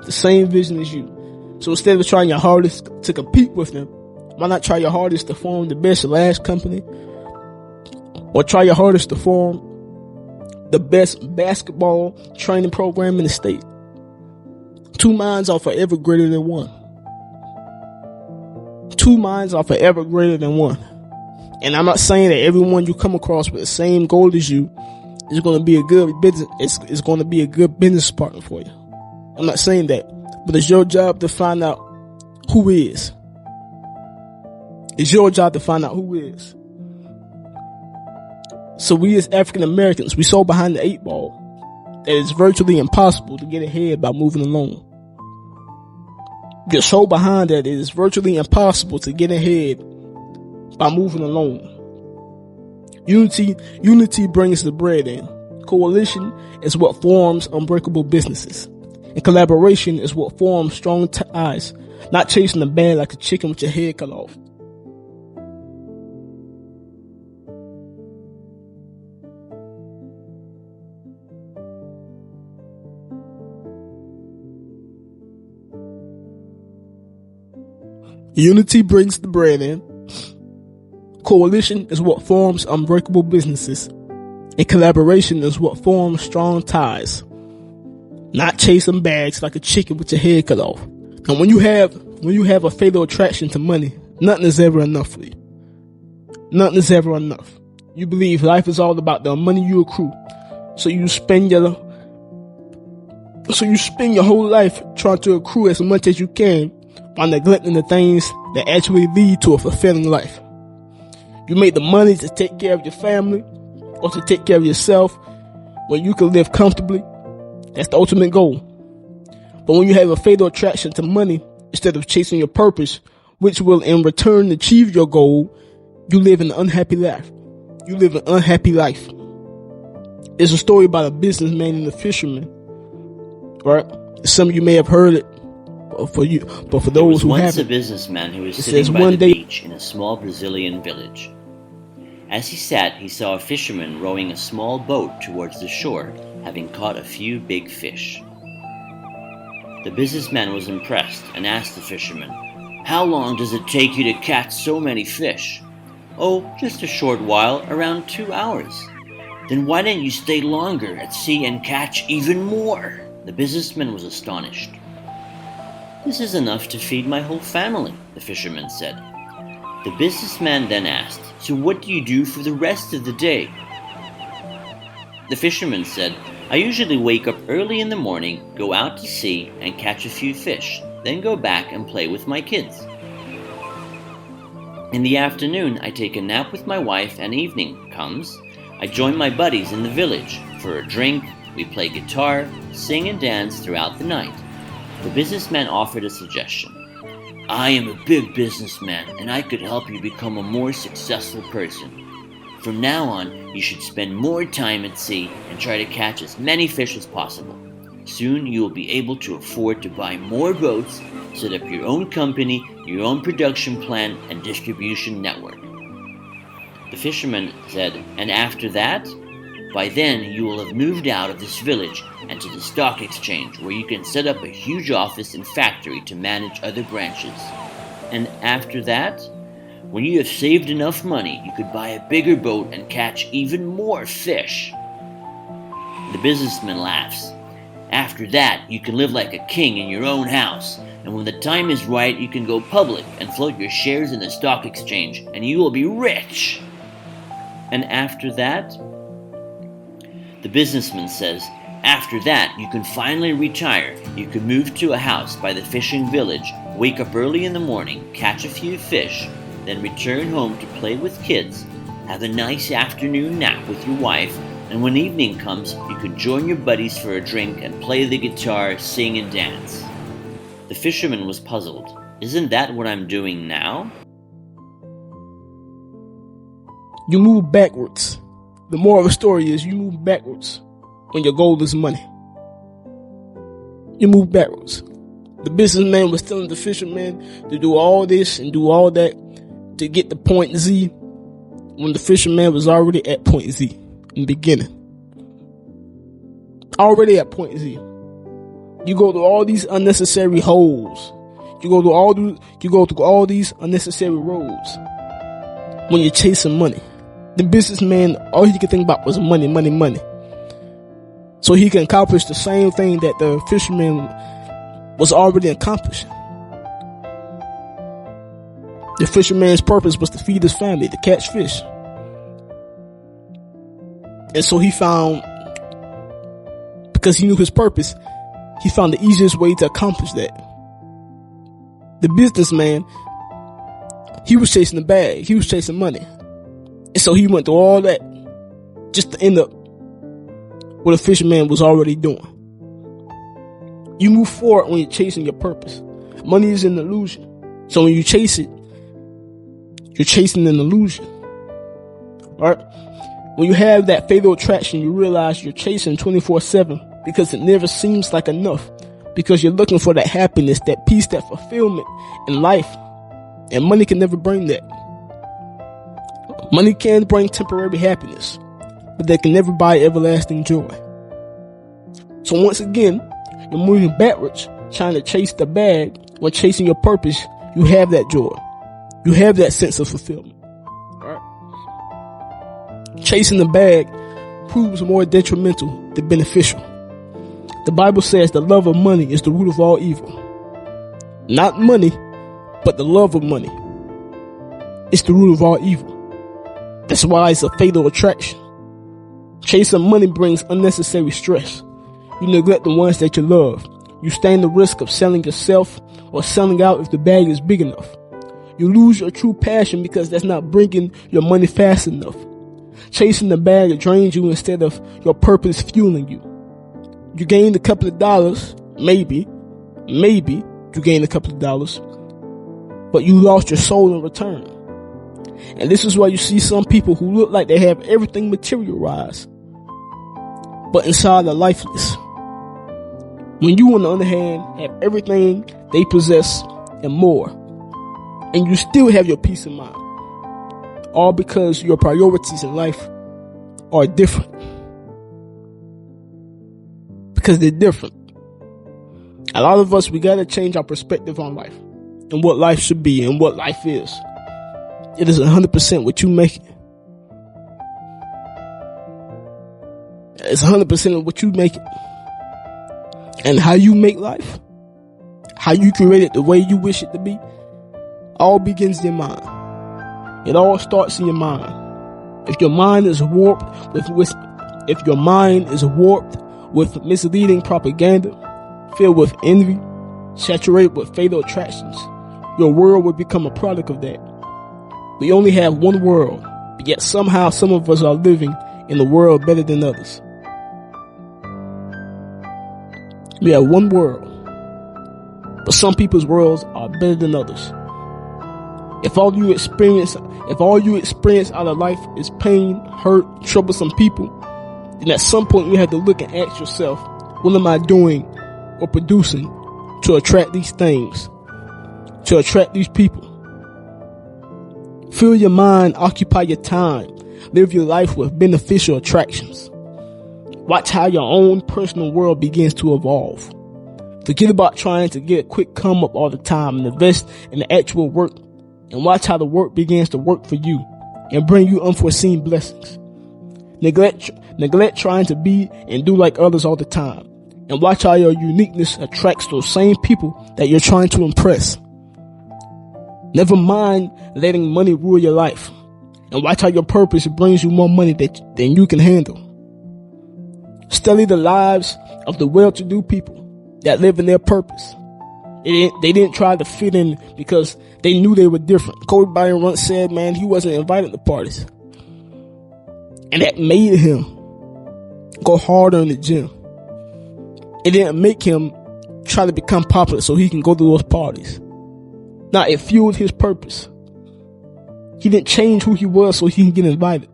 The same vision as you. So instead of trying your hardest to compete with them, why not try your hardest to form the best last company? Or try your hardest to form the best basketball training program in the state. 2 minds are forever greater than one. 2 minds are forever greater than one. And I'm not saying that everyone you come across with the same goal as you is going to be a good business. It's going to be a good business partner for you. I'm not saying that, but it's your job to find out who is. It's your job to find out who is. So we as African Americans, we so behind the 8 ball that it's virtually impossible to get ahead by moving alone. You're so behind that it is virtually impossible to get ahead by moving alone. Unity brings the bread in. Coalition is what forms unbreakable businesses. And collaboration is what forms strong ties, not chasing the bag like a chicken with your head cut off. Unity brings the bread in. Coalition is what forms unbreakable businesses. And collaboration is what forms strong ties. Not chasing bags like a chicken with your head cut off. And when you have a fatal attraction to money, nothing is ever enough for you. Nothing is ever enough. You believe life is all about the money you accrue. So you spend your whole life trying to accrue as much as you can while neglecting the things that actually lead to a fulfilling life. You make the money to take care of your family or to take care of yourself where you can live comfortably. That's the ultimate goal. But when you have a fatal attraction to money instead of chasing your purpose, which will in return achieve your goal, you live an unhappy life. You live an unhappy life. There's a story about a businessman and a fisherman. Right? Some of you may have heard it. But for those who haven't, once a businessman who was sitting by the beach in a small Brazilian village. As he sat, he saw a fisherman rowing a small boat towards the shore, having caught a few big fish. The businessman was impressed and asked the fisherman, "How long does it take you to catch so many fish?" "Oh, just a short while, around 2 hours." "Then why didn't you stay longer at sea and catch even more?" The businessman was astonished. "This is enough to feed my whole family," the fisherman said. The businessman then asked, "So what do you do for the rest of the day?" The fisherman said, "I usually wake up early in the morning, go out to sea and catch a few fish, then go back and play with my kids. In the afternoon, I take a nap with my wife, and evening comes. I join my buddies in the village for a drink. We play guitar, sing and dance throughout the night." The businessman offered a suggestion. "I am a big businessman, and I could help you become a more successful person. From now on, you should spend more time at sea and try to catch as many fish as possible. Soon you will be able to afford to buy more boats, set up your own company, your own production plant and distribution network." The fisherman said, "And after that?" "By then you will have moved out of this village and to the stock exchange, where you can set up a huge office and factory to manage other branches." "And after that?" "When you have saved enough money, you could buy a bigger boat and catch even more fish." The businessman laughs. "After that, you can live like a king in your own house, and when the time is right, you can go public and float your shares in the stock exchange, and you will be rich." "And after that?" The businessman says, "After that, you can finally retire. You can move to a house by the fishing village, wake up early in the morning, catch a few fish, then return home to play with kids, have a nice afternoon nap with your wife, and when evening comes, you can join your buddies for a drink and play the guitar, sing and dance." The fisherman was puzzled. "Isn't that what I'm doing now?" You move backwards. The moral of the story is you move backwards when your goal is money. You move backwards. The businessman was telling the fisherman to do all this and do all that to get to point Z, when the fisherman was already at point Z in the beginning. Already at point Z. You go through all these unnecessary holes. You go through all these unnecessary roads when you're chasing money. The businessman, all he could think about was money, money, money. So he can accomplish the same thing that the fisherman was already accomplishing. The fisherman's purpose was to feed his family, to catch fish. And so he found, because he knew his purpose, he found the easiest way to accomplish that. The businessman, he was chasing the bag, he was chasing money. And so he went through all that just to end up what a fisherman was already doing. You move forward when you're chasing your purpose. Money is an illusion. So when you chase it, you're chasing an illusion. Alright? When you have that fatal attraction, you realize you're chasing 24/7 because it never seems like enough. Because you're looking for that happiness, that peace, that fulfillment in life. And money can never bring that. Money can bring temporary happiness, but they can never buy everlasting joy. So once again, you're moving backwards, trying to chase the bag. When chasing your purpose, you have that joy. You have that sense of fulfillment. Right? Chasing the bag proves more detrimental than beneficial. The Bible says the love of money is the root of all evil. Not money, but the love of money. It's the root of all evil. That's why it's a fatal attraction. Chasing money brings unnecessary stress. You neglect the ones that you love. You stand the risk of selling yourself or selling out if the bag is big enough. You lose your true passion because that's not bringing your money fast enough. Chasing the bag that drains you instead of your purpose fueling you. You gained a couple of dollars, maybe you gained a couple of dollars, but you lost your soul in return. And this is why you see some people who look like they have everything materialized, but inside are lifeless. When you, on the other hand, have everything they possess and more, and you still have your peace of mind, all because your priorities in life are different. Because they're different. A lot of us, we gotta change our perspective on life and what life should be and what life is. It is 100% what you make it. It's 100% of what you make it. And how you make life, how you create it the way you wish it to be, all begins in your mind. It all starts in your mind. If your mind is warped with misleading propaganda, filled with envy, saturated with fatal attractions, your world will become a product of that. We only have one world, but yet somehow some of us are living in a world better than others. We have one world, but some people's worlds are better than others. If all you experience out of life is pain, hurt, troublesome people, then at some point you have to look and ask yourself, what am I doing or producing to attract these things, to attract these people? Fill your mind, occupy your time, live your life with beneficial attractions. Watch how your own personal world begins to evolve. Forget about trying to get a quick come up all the time and invest in the actual work, and watch how the work begins to work for you and bring you unforeseen blessings. Neglect trying to be and do like others all the time, and watch how your uniqueness attracts those same people that you're trying to impress. Never mind letting money rule your life, and watch how your purpose brings you more money than you can handle. Study the lives of the well-to-do people that live in their purpose. They didn't try to fit in because they knew they were different. Kobe Bryant once said, man, he wasn't invited to parties. And that made him go harder in the gym. It didn't make him try to become popular so he can go to those parties. Now, it fueled his purpose. He didn't change who he was so he can get invited.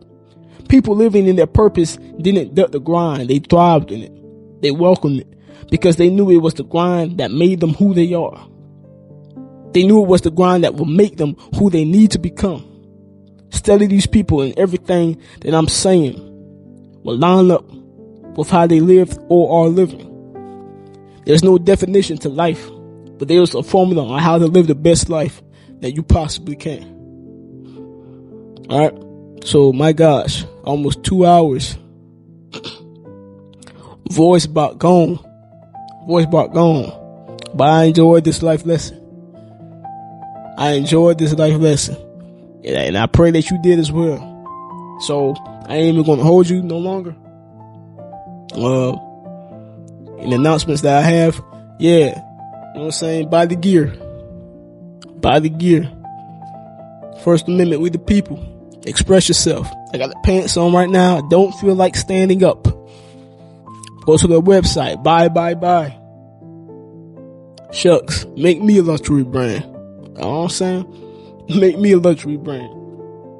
People living in their purpose didn't duck the grind. They thrived in it. They welcomed it because they knew it was the grind that made them who they are. They knew it was the grind that would make them who they need to become. Study these people, and everything that I'm saying will line up with how they live or are living. There's no definition to life, but there's a formula on how to live the best life that you possibly can. Alright, so my gosh, almost 2 hours. Voice box gone. But I enjoyed this life lesson. And I pray that you did as well. So I ain't even gonna hold you no longer. In the announcements that I have, yeah, you know what I'm saying? Buy the gear. First Amendment, we the people. Express yourself. I got the pants on right now. I don't feel like standing up. Go to the website. Buy. Shucks. Make me a luxury brand. You know what I'm saying? Make me a luxury brand.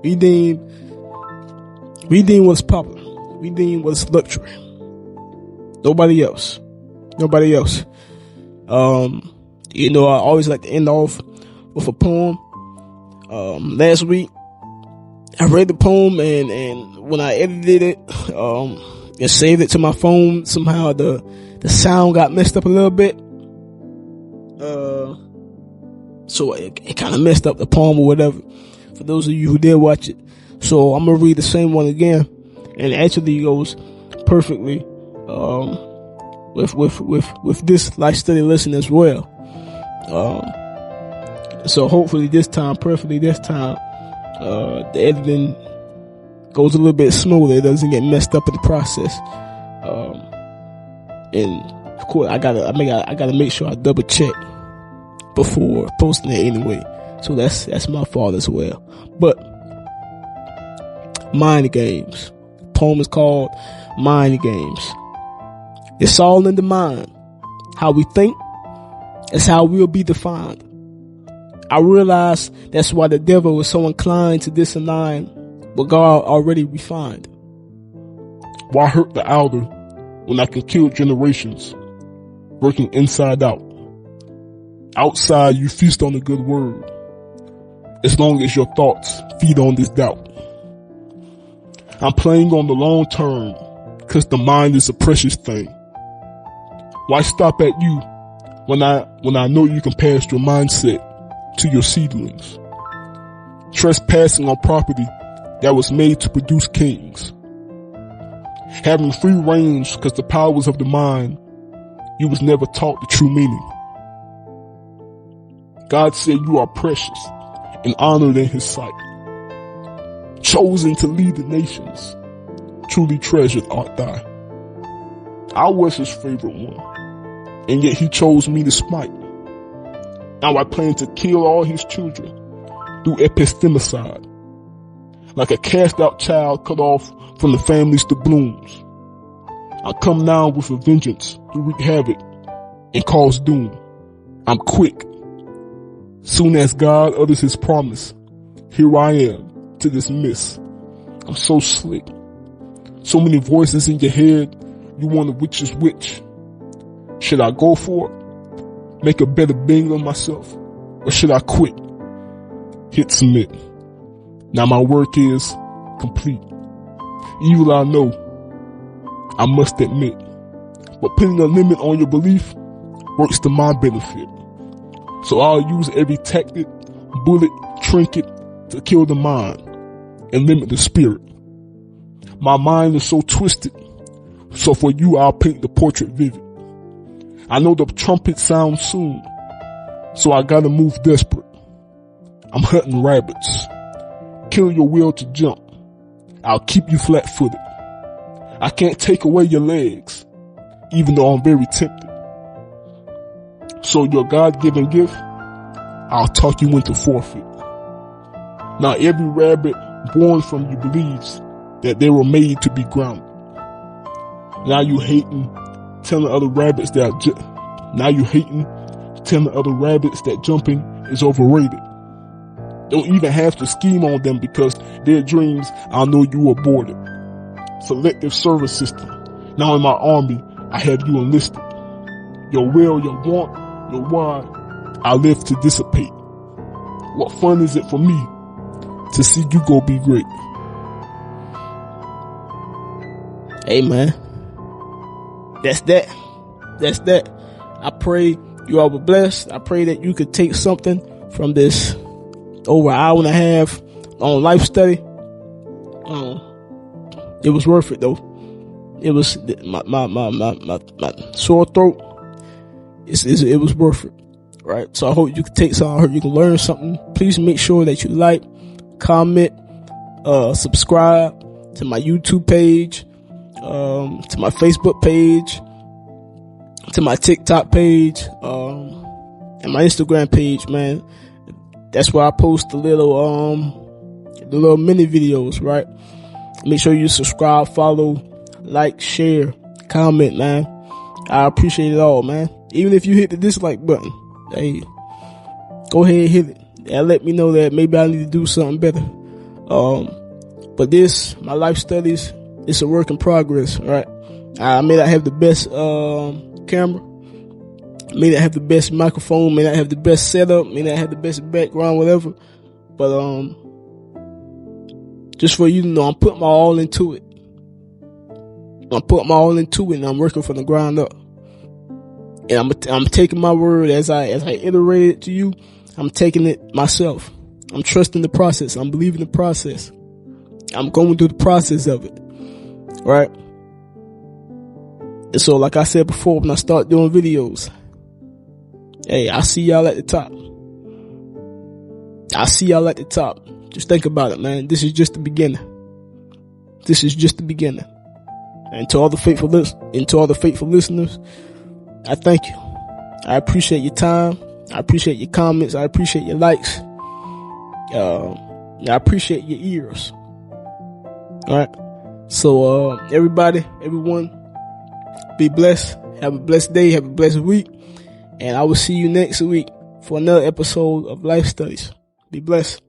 We deem what's popular. We deem what's luxury. Nobody else. You know, I always like to end off with a poem. Last week, I read the poem, and when I edited it, and saved it to my phone, somehow the sound got messed up a little bit. So it kind of messed up the poem or whatever, for those of you who did watch it. So I'm gonna read the same one again, and it actually goes perfectly with this life study lesson as well. So hopefully this time, the editing goes a little bit smoother. It doesn't get messed up in the process. And of course, I gotta make sure I double check before posting it anyway. So that's my fault as well. But mind games. The poem is called Mind Games. It's all in the mind. How we think is how we'll be defined. I realize that's why the devil is so inclined to disalign what God already refined. Why hurt the elder when I can kill generations, working inside out? Outside you feast on the good word, as long as your thoughts feed on this doubt. I'm playing on the long term, cause the mind is a precious thing. Why stop at you when I know you can pass your mindset to your seedlings? Trespassing on property that was made to produce kings. Having free range cause the powers of the mind, you was never taught the true meaning. God said you are precious and honored in his sight. Chosen to lead the nations, truly treasured art thou. I was his favorite one, and yet he chose me to smite. Now I plan to kill all his children through epistemicide. Like a cast out child cut off from the family's doubloons. I come now with a vengeance to wreak havoc and cause doom. I'm quick. Soon as God utters his promise, here I am to dismiss. I'm so slick. So many voices in your head, you wonder which is which. Should I go for it? Make a better being of myself? Or should I quit? Hit submit. Now my work is complete. Evil I know, I must admit. But putting a limit on your belief works to my benefit. So I'll use every tactic, bullet, trinket to kill the mind and limit the spirit. My mind is so twisted, so for you I'll paint the portrait vivid. I know the trumpet sounds soon, so I gotta move desperate. I'm hunting rabbits. Kill your will to jump. I'll keep you flat-footed. I can't take away your legs, even though I'm very tempted. So your God-given gift, I'll talk you into forfeit. Now every rabbit born from you believes that they were made to be grounded. Now you hating, telling other rabbits that jumping is overrated. Don't even have to scheme on them because their dreams, I know you aborted. Selective service system. Now in my army, I have you enlisted. Your will, your want, your why, I live to dissipate. What fun is it for me to see you go be great? Hey man, that's that. I pray you all were blessed. I pray that you could take something from this over an hour and a half on life study. It was worth it though. It was my sore throat. It was worth it, right? So I hope you can take some. I hope you can learn something. Please make sure that you like, comment, subscribe to my YouTube page, to my Facebook page, to my TikTok page, and my Instagram page, man. That's where I post the little mini videos, right? Make sure you subscribe, follow, like, share, comment, man. I appreciate it all, man. Even if you hit the dislike button, hey, go ahead and hit it. And let me know that maybe I need to do something better. But my life studies, it's a work in progress, right? I may not have the best camera, may not have the best microphone, may not have the best setup, may not have the best background, whatever. But just for you to know, I'm putting my all into it. And I'm working from the ground up. And I'm taking my word as I iterate it to you. I'm taking it myself. I'm trusting the process. I'm believing the process. I'm going through the process of it. Right? And so, like I said before, when I start doing videos, hey, I see y'all at the top. Just think about it, man. This is just the beginning. And to all the faithful listeners, I thank you. I appreciate your time. I appreciate your comments. I appreciate your likes. I appreciate your ears. All right. So, everyone, be blessed. Have a blessed day. Have a blessed week. And I will see you next week for another episode of Life Studies. Be blessed.